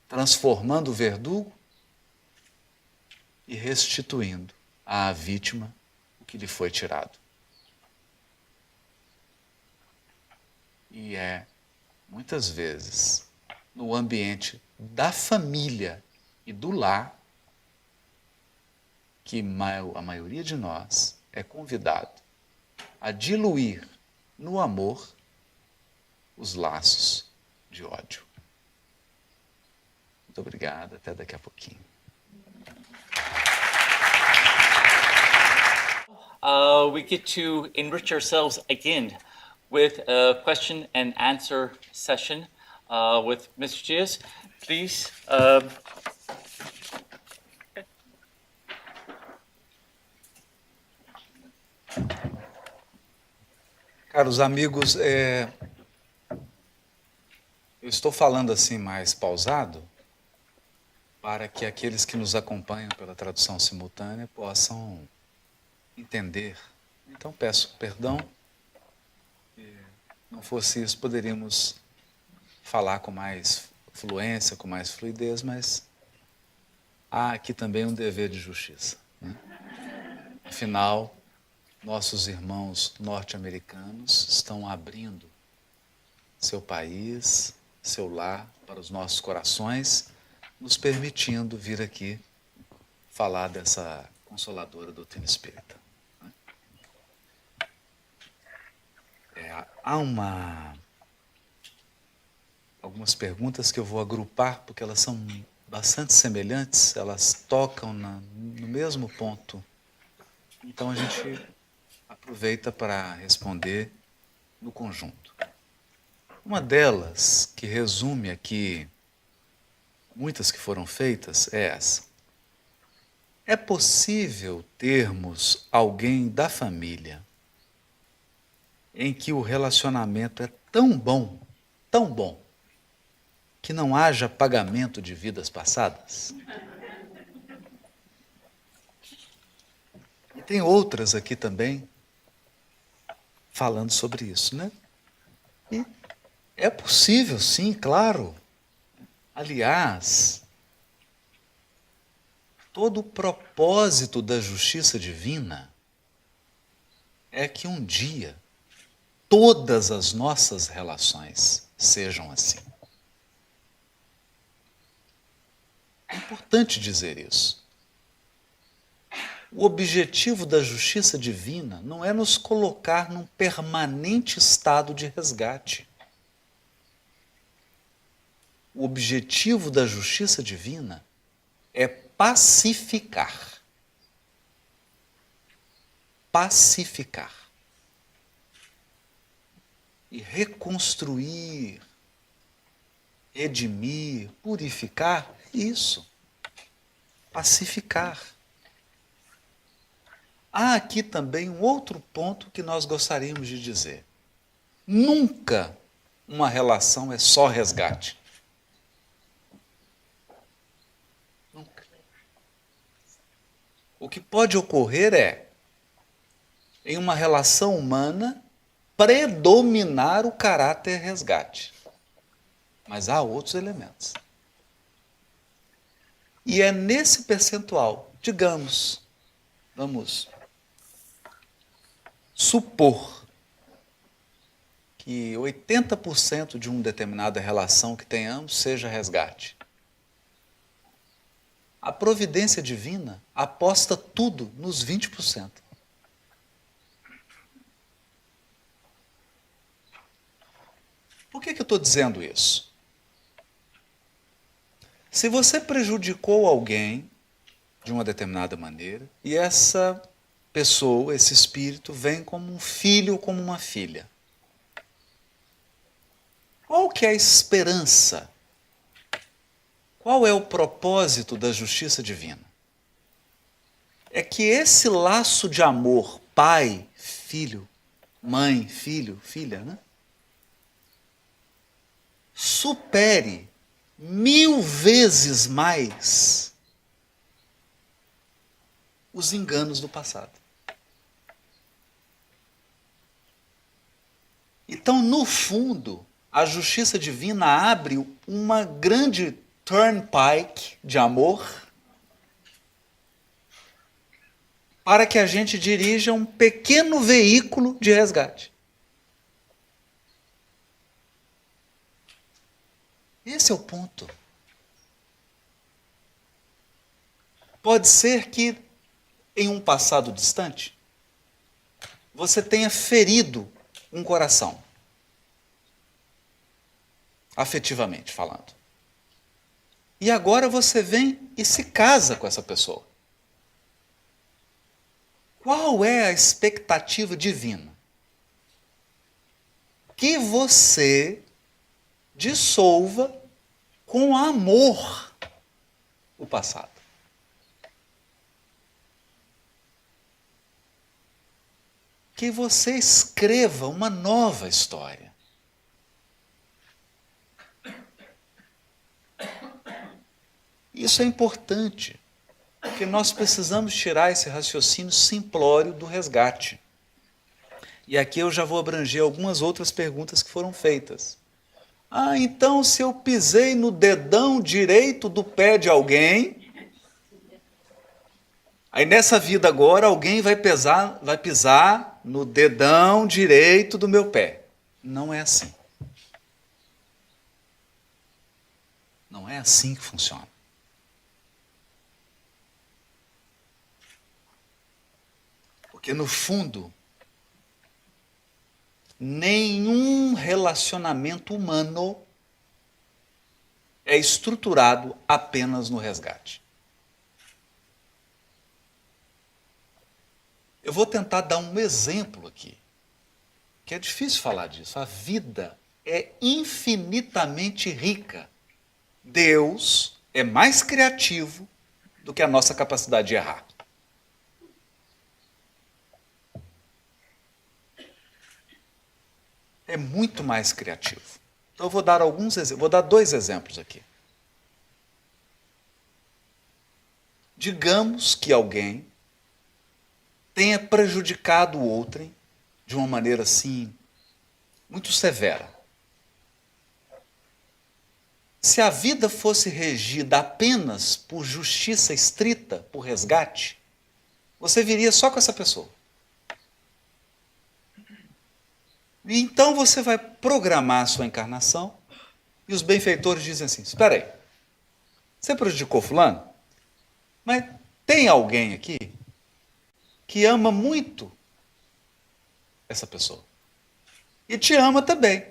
transformando o verdugo e restituindo à vítima o que lhe foi tirado. E é, muitas vezes, no ambiente da família e do lar, que a maioria de nós é convidado a diluir no amor os laços de ódio. Muito obrigado, até daqui a pouquinho. We get to enrich ourselves again with a question and answer session with Mr. Diaz. Please. Caros amigos, eu estou falando assim mais pausado para que aqueles que nos acompanham pela tradução simultânea possam entender. Então peço perdão. Se não fosse isso, poderíamos falar com mais fluência, com mais fluidez, mas há aqui também um dever de justiça, né? Afinal, nossos irmãos norte-americanos estão abrindo seu país, seu lar para os nossos corações, nos permitindo vir aqui falar dessa consoladora doutrina espírita. Há algumas perguntas que eu vou agrupar, porque elas são bastante semelhantes, elas tocam no mesmo ponto. Então a gente aproveita para responder no conjunto. Uma delas, que resume aqui muitas que foram feitas, é essa. É possível termos alguém da família em que o relacionamento é tão bom, que não haja pagamento de vidas passadas? E tem outras aqui também falando sobre isso, né? E é possível, sim, claro. Aliás, todo o propósito da justiça divina é que um dia todas as nossas relações sejam assim. É importante dizer isso. O objetivo da justiça divina não é nos colocar num permanente estado de resgate. O objetivo da justiça divina é pacificar. Pacificar. E reconstruir, redimir, purificar, isso. Pacificar. Há aqui também um outro ponto que nós gostaríamos de dizer. Nunca uma relação é só resgate. Nunca. O que pode ocorrer é, em uma relação humana, predominar o caráter resgate. Mas há outros elementos. E é nesse percentual, digamos, vamos supor que 80% de uma determinada relação que tenhamos seja resgate. A providência divina aposta tudo nos 20%. Por que eu estou dizendo isso? Se você prejudicou alguém de uma determinada maneira e essa pessoa, esse espírito, vem como um filho ou como uma filha, qual que é a esperança? Qual é o propósito da justiça divina? É que esse laço de amor, pai, filho, mãe, filho, filha, né? Supere 1000 vezes mais os enganos do passado. Então, no fundo, a justiça divina abre uma grande turnpike de amor para que a gente dirija um pequeno veículo de resgate. Esse é o ponto. Pode ser que, em um passado distante, você tenha ferido um coração, afetivamente falando. E agora você vem e se casa com essa pessoa. Qual é a expectativa divina? Que você dissolva com amor o passado. Que você escreva uma nova história. Isso é importante, porque nós precisamos tirar esse raciocínio simplório do resgate. E aqui eu já vou abranger algumas outras perguntas que foram feitas. Ah, então se eu pisei no dedão direito do pé de alguém, aí nessa vida agora alguém vai pisar no dedão direito do meu pé. Não é assim. Não é assim que funciona. Porque no fundo, nenhum relacionamento humano é estruturado apenas no resgate. Eu vou tentar dar um exemplo aqui, que é difícil falar disso. A vida é infinitamente rica. Deus é mais criativo do que a nossa capacidade de errar. É muito mais criativo. Então eu vou dar dois exemplos aqui. Digamos que alguém tenha prejudicado o outrem de uma maneira assim muito severa. Se a vida fosse regida apenas por justiça estrita, por resgate, você viria só com essa pessoa. E então você vai programar a sua encarnação e os benfeitores dizem assim, espera aí, você prejudicou fulano? Mas tem alguém aqui que ama muito essa pessoa e te ama também.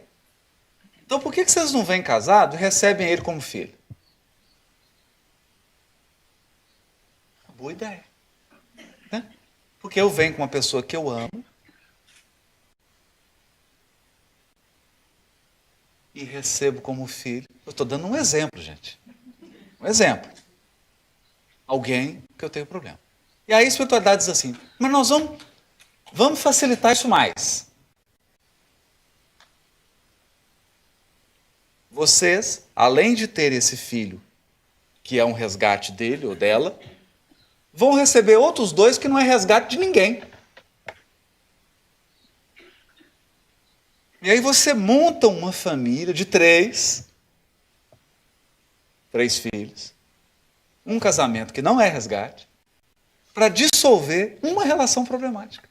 Então por que vocês não vêm casados e recebem ele como filho? Boa ideia. Né? Porque eu venho com uma pessoa que eu amo e recebo como filho. Eu estou dando um exemplo, gente. Um exemplo. Alguém que eu tenho problema. E aí a espiritualidade diz assim, mas nós vamos facilitar isso mais. Vocês, além de ter esse filho, que é um resgate dele ou dela, vão receber outros dois que não é resgate de ninguém. E aí você monta uma família de três filhos, um casamento que não é resgate, para dissolver uma relação problemática.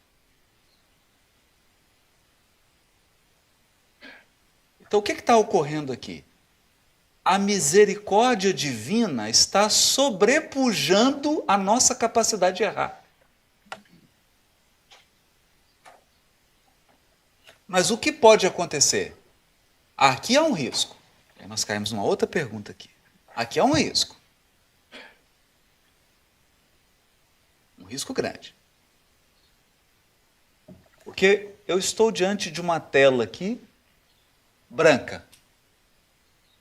Então o que está ocorrendo aqui? A misericórdia divina está sobrepujando a nossa capacidade de errar. Mas o que pode acontecer? Aqui há um risco. Aí nós caímos numa outra pergunta aqui. Aqui há um risco. Um risco grande. Porque eu estou diante de uma tela aqui, branca,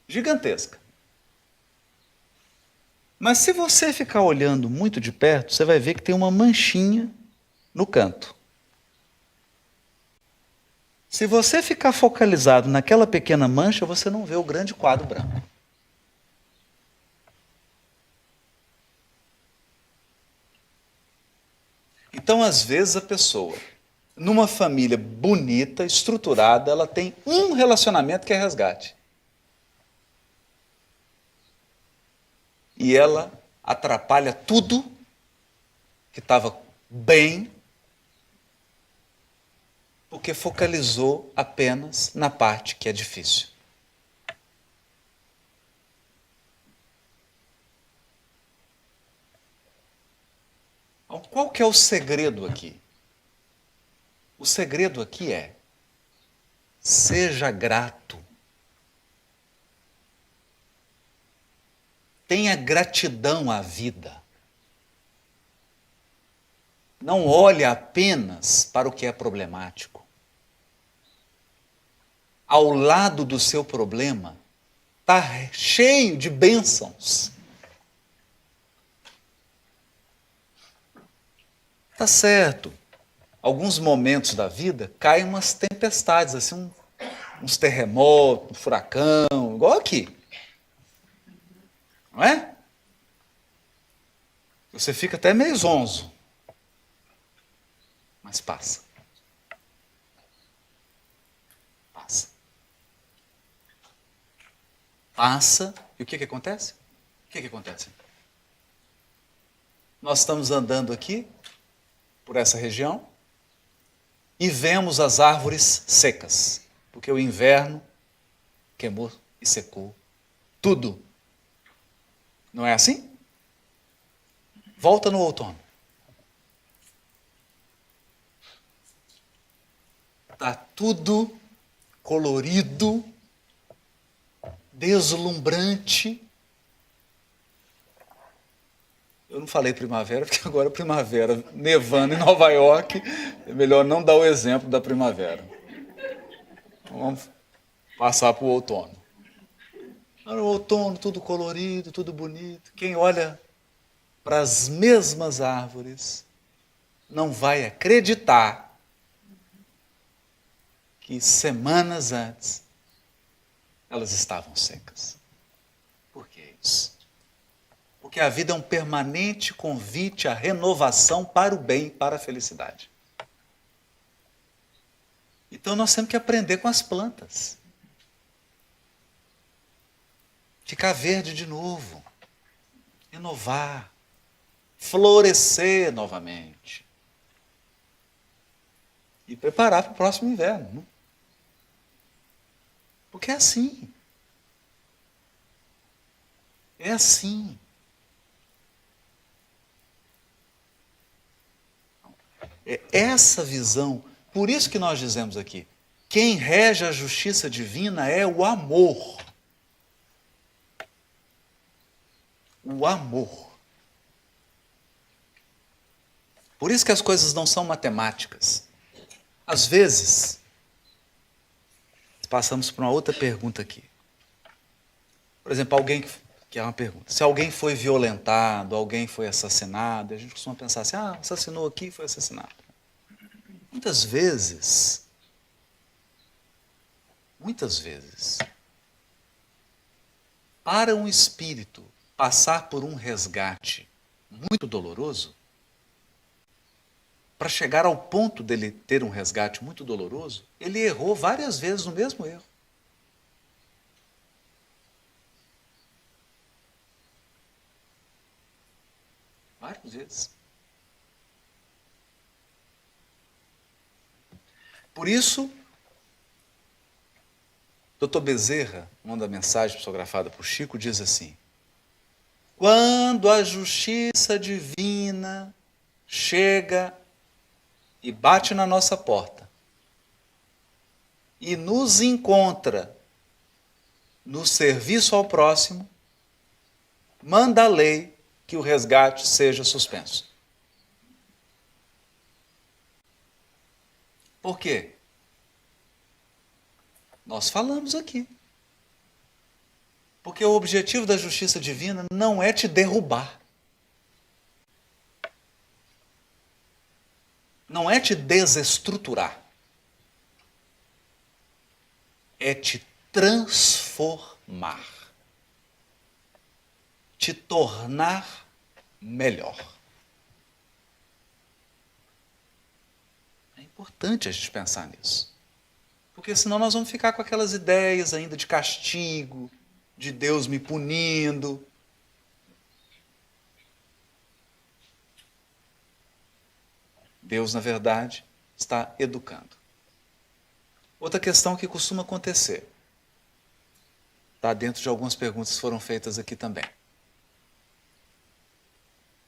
gigantesca. Mas se você ficar olhando muito de perto, você vai ver que tem uma manchinha no canto. Se você ficar focalizado naquela pequena mancha, você não vê o grande quadro branco. Então, às vezes, a pessoa numa família bonita, estruturada, ela tem um relacionamento que é resgate. E ela atrapalha tudo que estava bem, porque focalizou apenas na parte que é difícil. Então, qual que é o segredo aqui? O segredo aqui é: seja grato. Tenha gratidão à vida. Não olhe apenas para o que é problemático. Ao lado do seu problema está cheio de bênçãos. Tá certo. Alguns momentos da vida caem umas tempestades, assim, uns terremotos, um furacão, igual aqui. Não é? Você fica até meio zonzo. Mas passa. Passa. Passa. E o que acontece? O que acontece? Nós estamos andando aqui, por essa região, e vemos as árvores secas, porque o inverno queimou e secou tudo. Não é assim? Volta no outono. Está tudo colorido, deslumbrante. Eu não falei primavera, porque agora é primavera. Nevando em Nova York, é melhor não dar o exemplo da primavera. Vamos passar para o outono. No outono, tudo colorido, tudo bonito. Quem olha para as mesmas árvores não vai acreditar que semanas antes elas estavam secas. Por que isso? Porque a vida é um permanente convite à renovação para o bem e para a felicidade. Então nós temos que aprender com as plantas. Ficar verde de novo. Renovar. Florescer novamente. E preparar para o próximo inverno. Né? Porque é assim. É assim. É essa visão. Por isso que nós dizemos aqui, quem rege a justiça divina é o amor. O amor. Por isso que as coisas não são matemáticas. Às vezes, passamos para uma outra pergunta aqui. Por exemplo, alguém que é uma pergunta. Se alguém foi violentado, alguém foi assassinado, a gente costuma pensar assim, assassinou aqui e foi assassinado. Muitas vezes, para um espírito passar por um resgate muito doloroso, para chegar ao ponto dele ter um resgate muito doloroso, ele errou várias vezes no mesmo erro. Várias vezes. Por isso, Dr. Bezerra, manda mensagem psicografada por Chico, diz assim: quando a justiça divina chega e bate na nossa porta e nos encontra no serviço ao próximo, manda a lei que o resgate seja suspenso. Por quê? Nós falamos aqui. Porque o objetivo da justiça divina não é te derrubar. Não é te desestruturar. É te transformar. Te tornar melhor. importante a gente pensar nisso. Porque senão nós vamos ficar com aquelas ideias ainda de castigo, de Deus me punindo. Deus, na verdade, está educando. Outra questão que costuma acontecer, está dentro de algumas perguntas que foram feitas aqui também.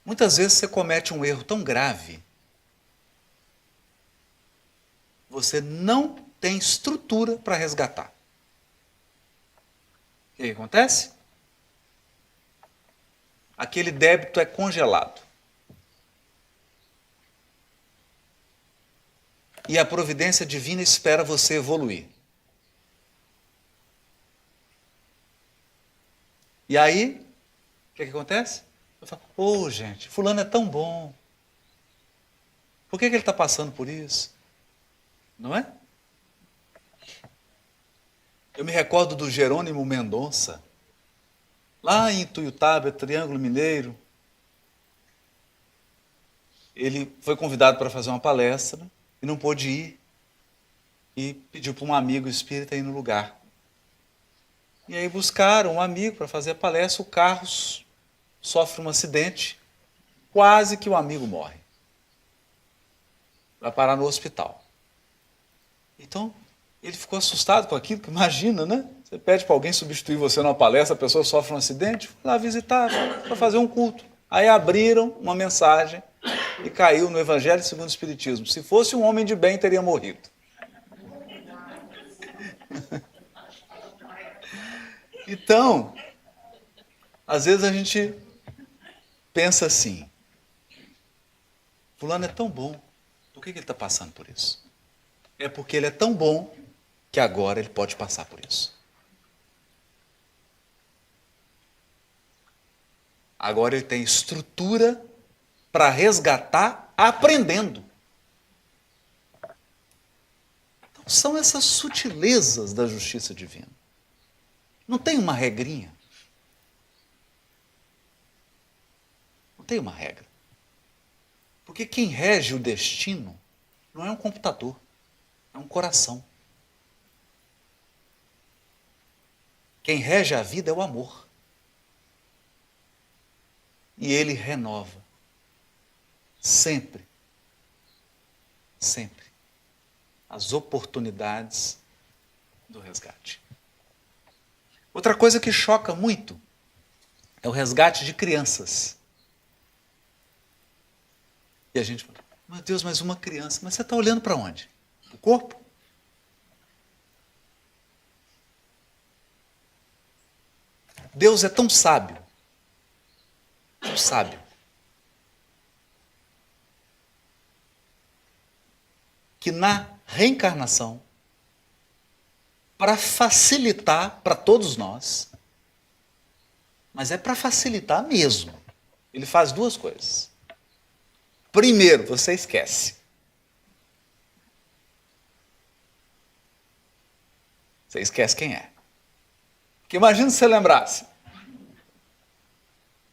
Muitas vezes você comete um erro tão grave, você não tem estrutura para resgatar. O que acontece? Aquele débito é congelado. E a providência divina espera você evoluir. E aí, o que acontece? Eu falo, ô gente, fulano é tão bom. Por que ele está passando por isso? Não é? Eu me recordo do Jerônimo Mendonça, lá em Tuiutaba, Triângulo Mineiro. Ele foi convidado para fazer uma palestra e não pôde ir. E pediu para um amigo espírita ir no lugar. E aí buscaram um amigo para fazer a palestra, o carro sofre um acidente, quase que o amigo morre. Vai parar no hospital. Então, ele ficou assustado com aquilo, que imagina, né? Você pede para alguém substituir você numa palestra, a pessoa sofre um acidente, foi lá visitar, para fazer um culto. Aí abriram uma mensagem e caiu no Evangelho segundo o Espiritismo. Se fosse um homem de bem, teria morrido. Então, às vezes a gente pensa assim, fulano é tão bom, por que ele está passando por isso? É porque ele é tão bom que agora ele pode passar por isso. Agora ele tem estrutura para resgatar aprendendo. Então, são essas sutilezas da justiça divina. Não tem uma regrinha. Não tem uma regra. Porque quem rege o destino não é um computador, é um coração. Quem rege a vida é o amor. E ele renova. Sempre. Sempre. As oportunidades do resgate. Outra coisa que choca muito é o resgate de crianças. E a gente fala, meu Deus, mas uma criança. Mas você está olhando para onde? O corpo? Deus é tão sábio, que na reencarnação, para facilitar para todos nós, mas é para facilitar mesmo, ele faz duas coisas. Primeiro, você esquece. Você esquece quem é. Porque imagina se você lembrasse.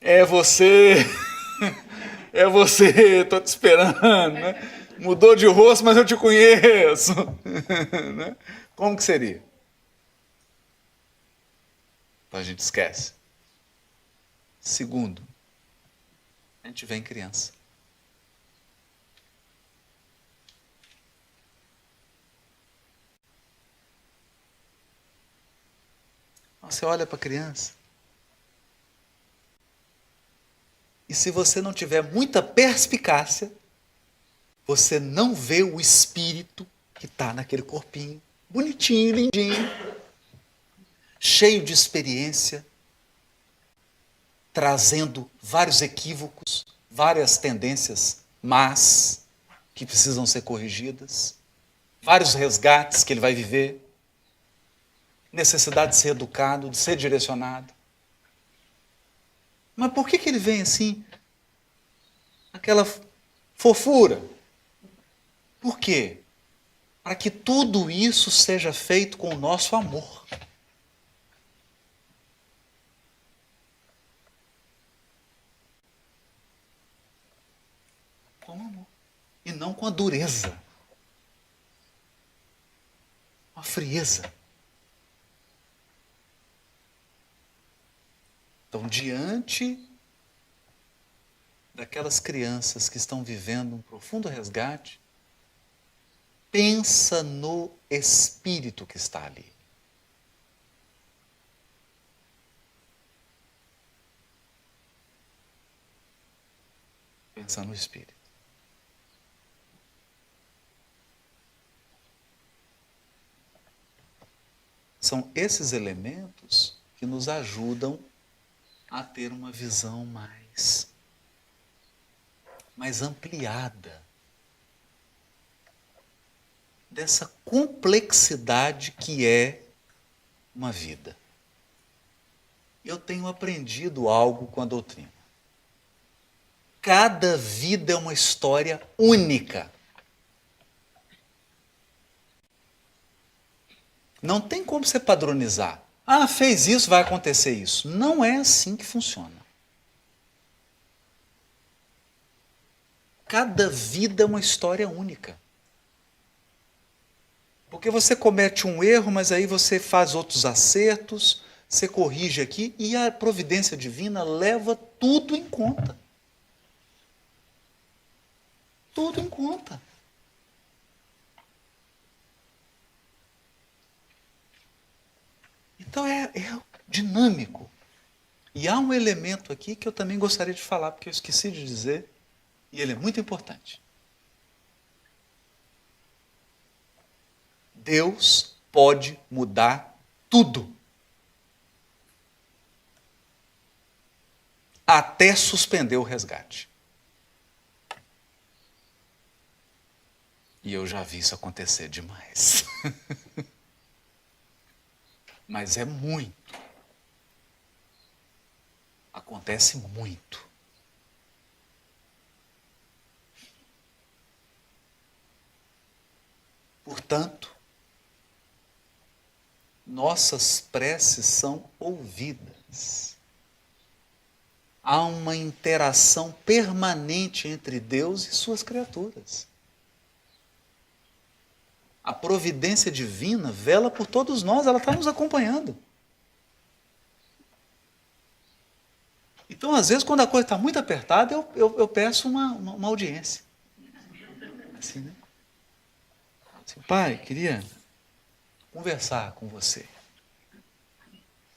É você, estou te esperando, né? Mudou de rosto, mas eu te conheço. Né? Como que seria? Então a gente esquece. Segundo, a gente vê em criança. Você olha para a criança e se você não tiver muita perspicácia, você não vê o espírito que está naquele corpinho, bonitinho, lindinho, cheio de experiência, trazendo vários equívocos, várias tendências más que precisam ser corrigidas, vários resgates que ele vai viver, necessidade de ser educado, de ser direcionado. Mas por que ele vem assim? Aquela fofura. Por quê? Para que tudo isso seja feito com o nosso amor. Com amor. E não com a dureza. uma frieza. Então, diante daquelas crianças que estão vivendo um profundo resgate, pensa no espírito que está ali. Pensa no espírito. São esses elementos que nos ajudam a ter uma visão mais ampliada dessa complexidade que é uma vida. Eu tenho aprendido algo com a doutrina. Cada vida é uma história única. Não tem como você padronizar. Ah, fez isso, vai acontecer isso. Não é assim que funciona. Cada vida é uma história única. Porque você comete um erro, mas aí você faz outros acertos, você corrige aqui, e a providência divina leva tudo em conta. Tudo em conta. Então é dinâmico. E há um elemento aqui que eu também gostaria de falar, porque eu esqueci de dizer, e ele é muito importante. Deus pode mudar tudo. Até suspender o resgate. E eu já vi isso acontecer demais. Mas é muito. Acontece muito. Portanto, nossas preces são ouvidas. Há uma interação permanente entre Deus e suas criaturas. A providência divina vela por todos nós, ela está nos acompanhando. Então, às vezes, quando a coisa está muito apertada, eu peço uma audiência. Assim, né? Assim, pai, queria conversar com você.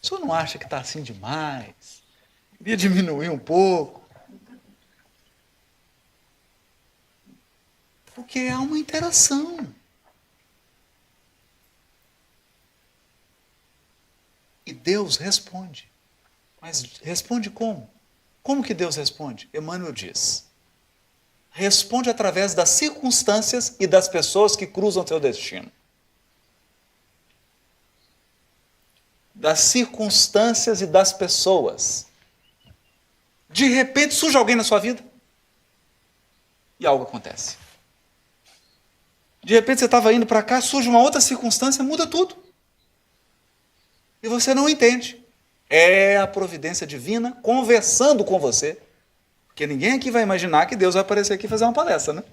O senhor não acha que está assim demais? Queria diminuir um pouco. Porque há uma interação. E Deus responde. Mas responde como? Como que Deus responde? Emmanuel diz: responde através das circunstâncias e das pessoas que cruzam seu destino. Das circunstâncias e das pessoas. De repente surge alguém na sua vida e algo acontece. De repente você estava indo para cá, surge uma outra circunstância, muda tudo. E você não entende. É a providência divina conversando com você. Porque ninguém aqui vai imaginar que Deus vai aparecer aqui e fazer uma palestra, né?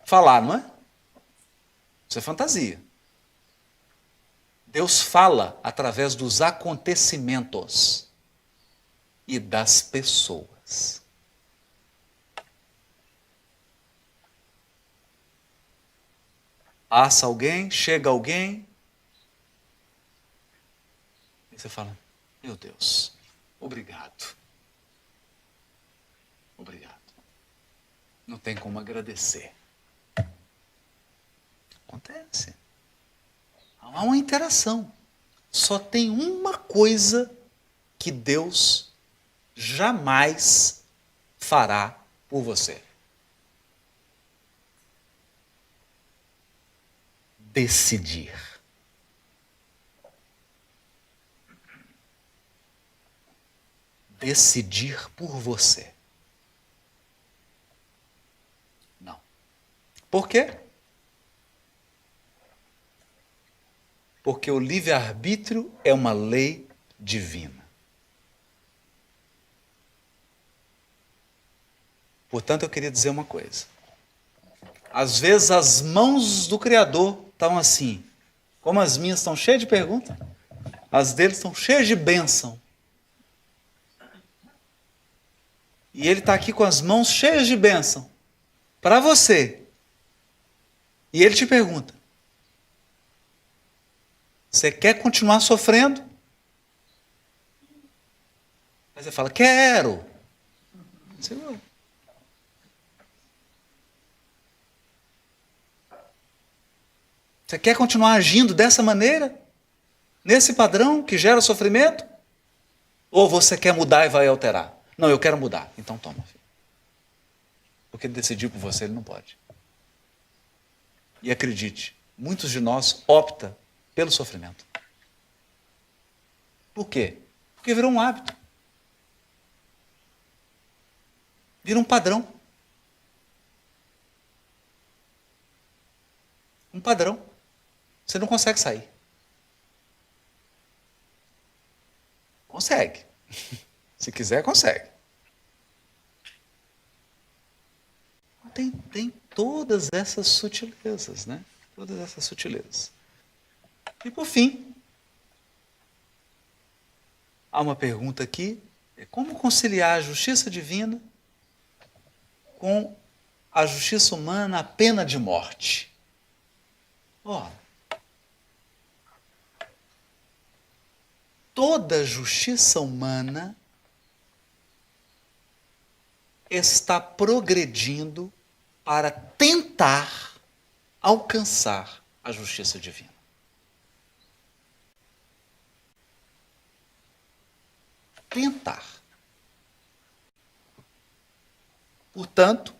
Falar, não é? Isso é fantasia. Deus fala através dos acontecimentos e das pessoas. Passa alguém, chega alguém, e você fala: meu Deus, obrigado. Obrigado. Não tem como agradecer. Acontece. Há uma interação. Só tem uma coisa que Deus jamais fará por você: decidir. Decidir por você. Não. Por quê? Porque o livre-arbítrio é uma lei divina. Portanto, eu queria dizer uma coisa. Às vezes as mãos do Criador estão assim: Como as minhas estão cheias de perguntas, as deles estão cheias de bênção. E ele está aqui com as mãos cheias de bênção para você. E ele te pergunta: você quer continuar sofrendo? Aí você fala: quero. Senhor. Você quer continuar agindo dessa maneira? Nesse padrão que gera sofrimento? Ou você quer mudar e vai alterar? Não, eu quero mudar. Então toma, filho. Porque decidir por você ele não pode. E acredite, muitos de nós optam pelo sofrimento. Por quê? Porque virou um hábito. Vira um padrão. Um padrão. Você não consegue sair. Consegue. Se quiser, consegue. Tem todas essas sutilezas, né? Todas essas sutilezas. E por fim, há uma pergunta aqui: como conciliar a justiça divina com a justiça humana, a pena de morte? Toda justiça humana está progredindo para tentar alcançar a justiça divina. Tentar. Portanto,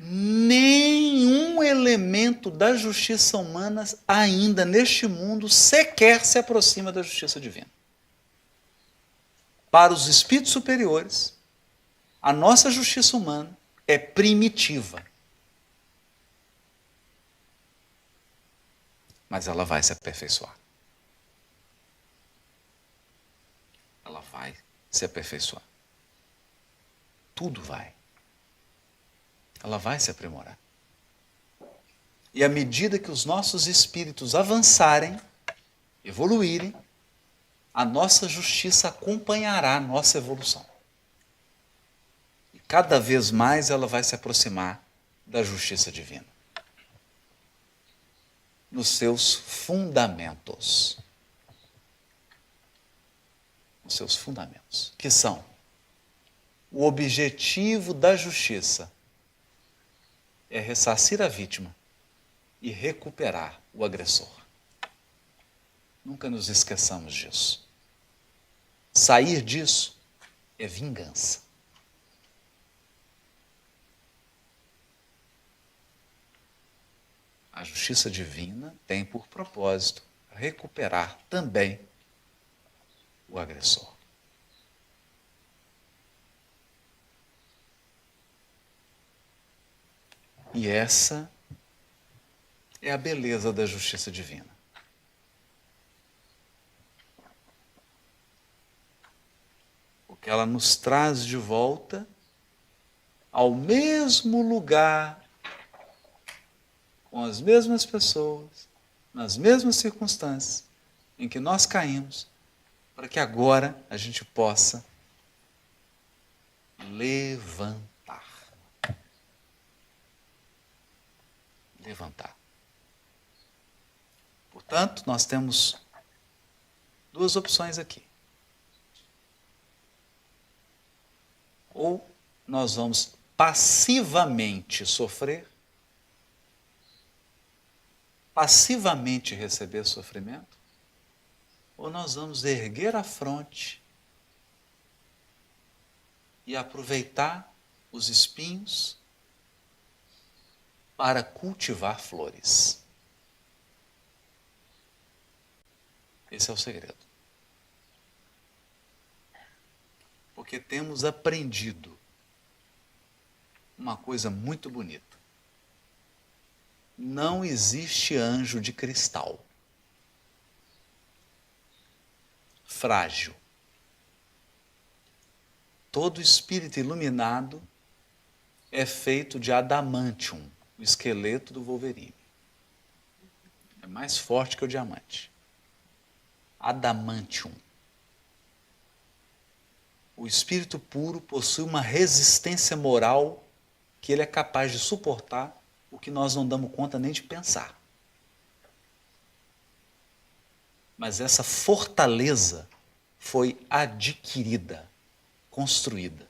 nenhum elemento da justiça humana ainda neste mundo sequer se aproxima da justiça divina. Para os espíritos superiores, a nossa justiça humana é primitiva. Mas ela vai se aperfeiçoar. Ela vai se aperfeiçoar. Tudo vai. Ela vai se aprimorar. E à medida que os nossos espíritos avançarem, evoluírem, a nossa justiça acompanhará a nossa evolução. E cada vez mais ela vai se aproximar da justiça divina. Nos seus fundamentos. Nos seus fundamentos. Que são o objetivo da justiça é ressarcir a vítima e recuperar o agressor. Nunca nos esqueçamos disso. Sair disso é vingança. A justiça divina tem por propósito recuperar também o agressor. E essa é a beleza da justiça divina. Porque ela nos traz de volta ao mesmo lugar, com as mesmas pessoas, nas mesmas circunstâncias em que nós caímos, para que agora a gente possa levantar. Portanto, nós temos duas opções aqui. Ou nós vamos passivamente sofrer, passivamente receber sofrimento, ou nós vamos erguer a fronte e aproveitar os espinhos para cultivar flores. Esse é o segredo. Porque temos aprendido uma coisa muito bonita. Não existe anjo de cristal. Frágil. Todo espírito iluminado é feito de adamantium, o esqueleto do Wolverine. É mais forte que o diamante. Adamantium. O espírito puro possui uma resistência moral que ele é capaz de suportar o que nós não damos conta nem de pensar. Mas essa fortaleza foi adquirida, construída.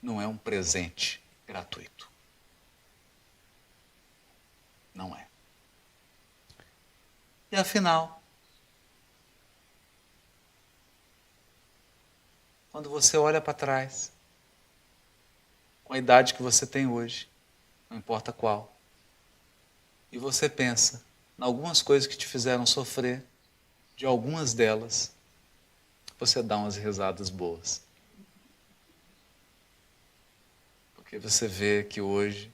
Não é um presente gratuito. Não é. E afinal, quando você olha para trás, com a idade que você tem hoje, não importa qual, e você pensa em algumas coisas que te fizeram sofrer, de algumas delas, você dá umas risadas boas. Porque você vê que hoje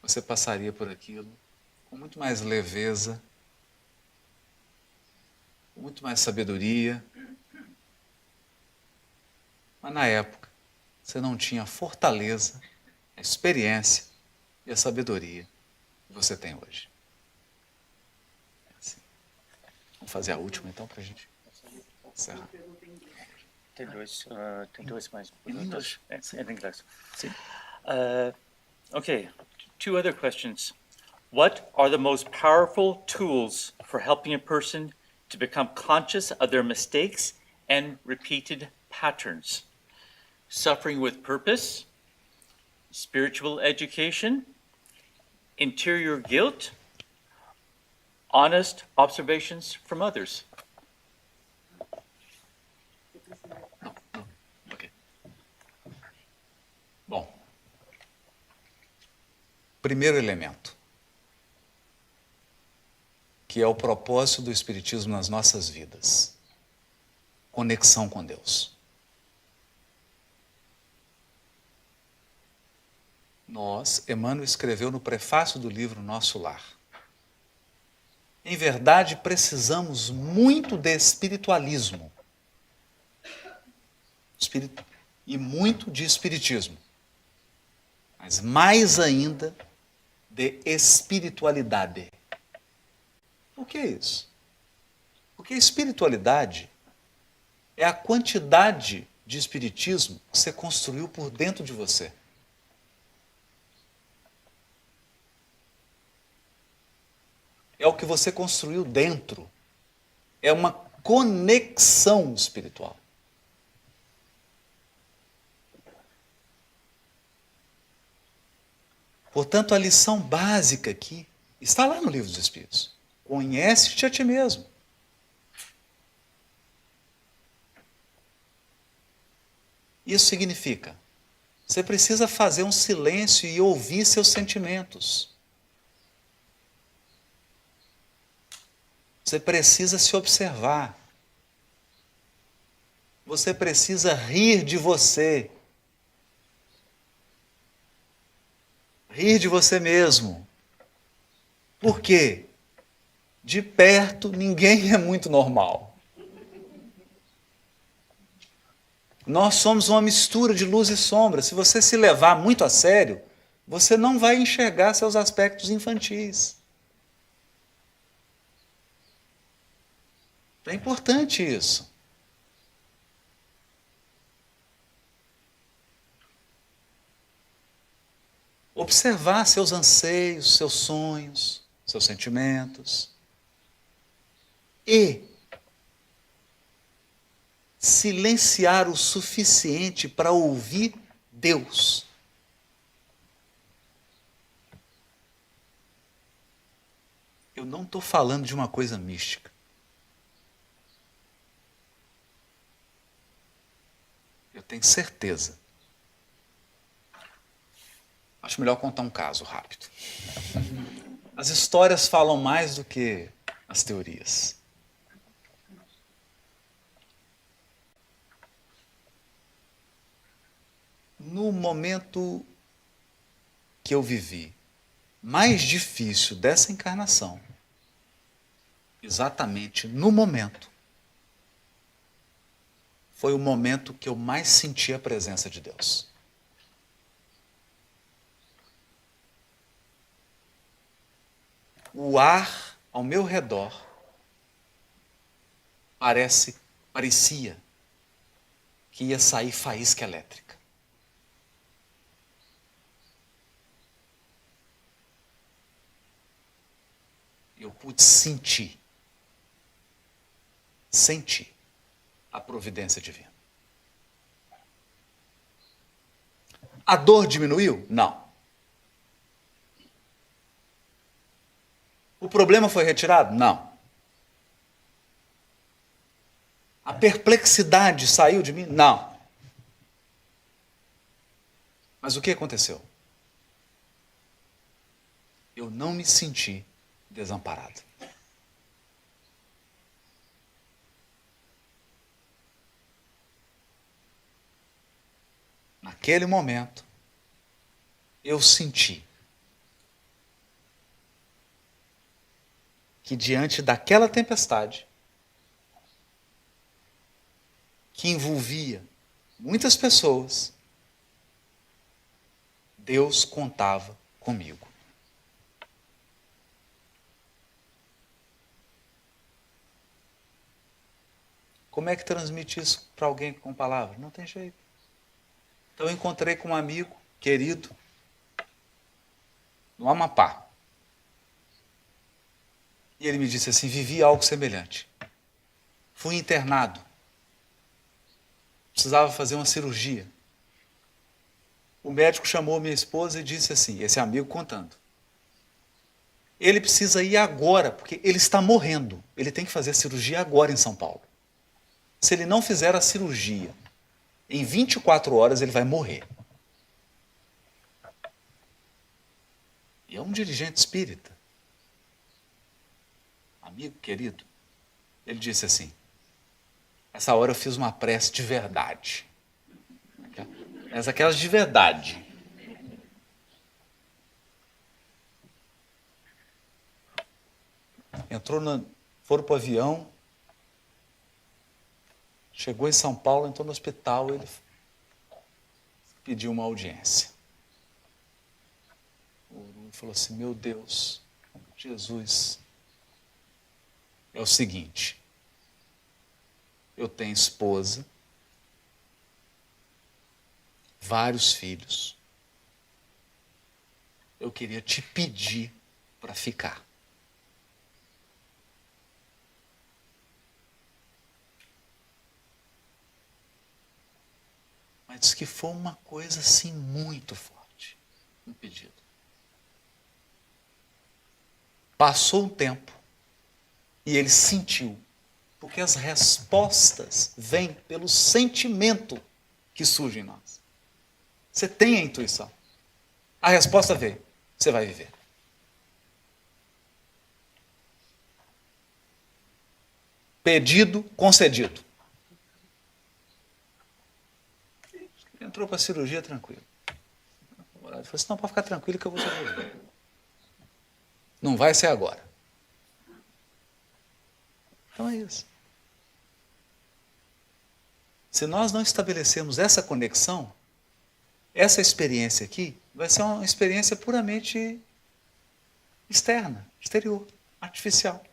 você passaria por aquilo com muito mais leveza, com muito mais sabedoria. Mas na época, você não tinha a fortaleza, a experiência e a sabedoria que você tem hoje. É assim. Vamos fazer a última então para a gente encerrar. Tem dois mais. Em inglês. Em inglês. Sim. Okay, two other questions. What are the most powerful tools for helping a person to become conscious of their mistakes and repeated patterns? Suffering with purpose, spiritual education, interior guilt, honest observations from others. Ok. Bom, primeiro elemento, que é o propósito do Espiritismo nas nossas vidas: conexão com Deus. Emmanuel escreveu no prefácio do livro Nosso Lar: em verdade, precisamos muito de espiritualismo e muito de espiritismo, mas mais ainda de espiritualidade. O que é isso? Porque espiritualidade é a quantidade de espiritismo que você construiu por dentro de você. É o que você construiu dentro. É uma conexão espiritual. Portanto, a lição básica aqui está lá no Livro dos Espíritos. Conhece-te a ti mesmo. Isso significa, você precisa fazer um silêncio e ouvir seus sentimentos. Você precisa se observar. Você precisa rir de você. Rir de você mesmo. Por quê? De perto, ninguém é muito normal. Nós somos uma mistura de luz e sombra. Se você se levar muito a sério, você não vai enxergar seus aspectos infantis. É importante isso. Observar seus anseios, seus sonhos, seus sentimentos. E silenciar o suficiente para ouvir Deus. Eu não estou falando de uma coisa mística. Eu tenho certeza. Acho melhor contar um caso rápido. As histórias falam mais do que as teorias. No momento que eu vivi mais difícil dessa encarnação, exatamente no momento, foi o momento que eu mais senti a presença de Deus. o ar ao meu redor parecia que ia sair faísca elétrica. Eu pude sentir a providência divina. A dor diminuiu? Não. O problema foi retirado? Não. A perplexidade saiu de mim? Não. Mas o que aconteceu? Eu não me senti desamparado. Naquele momento, eu senti que diante daquela tempestade, que envolvia muitas pessoas, Deus contava comigo. Como é que transmite isso para alguém com palavras? Não tem jeito. Então eu encontrei com um amigo querido no Amapá. E ele me disse assim: vivi algo semelhante. Fui internado. Precisava fazer uma cirurgia. O médico chamou minha esposa e disse assim, esse amigo contando: ele precisa ir agora, porque ele está morrendo. Ele tem que fazer a cirurgia agora em São Paulo. Se ele não fizer a cirurgia, em 24 horas ele vai morrer. E é um dirigente espírita. Amigo querido. Ele disse assim: essa hora eu fiz uma prece de verdade. Mas aquelas de verdade. Foram para o avião, chegou em São Paulo, entrou no hospital, ele pediu uma audiência. Ele falou assim: meu Deus, Jesus, é o seguinte, eu tenho esposa, vários filhos, eu queria te pedir para ficar. Mas diz que foi uma coisa assim muito forte, um pedido. Passou um tempo e ele sentiu, porque as respostas vêm pelo sentimento que surge em nós. Você tem a intuição. A resposta veio. Você vai viver. Pedido, concedido. Entrou para a cirurgia tranquilo. Ele falou assim: não, pode ficar tranquilo que eu vou sobreviver. Não vai ser agora. Então é isso. Se nós não estabelecermos essa conexão, essa experiência aqui vai ser uma experiência puramente externa, exterior, artificial.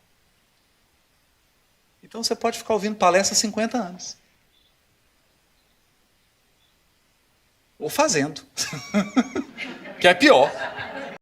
Então você pode ficar ouvindo palestra há 50 anos. Ou fazendo. Que é pior.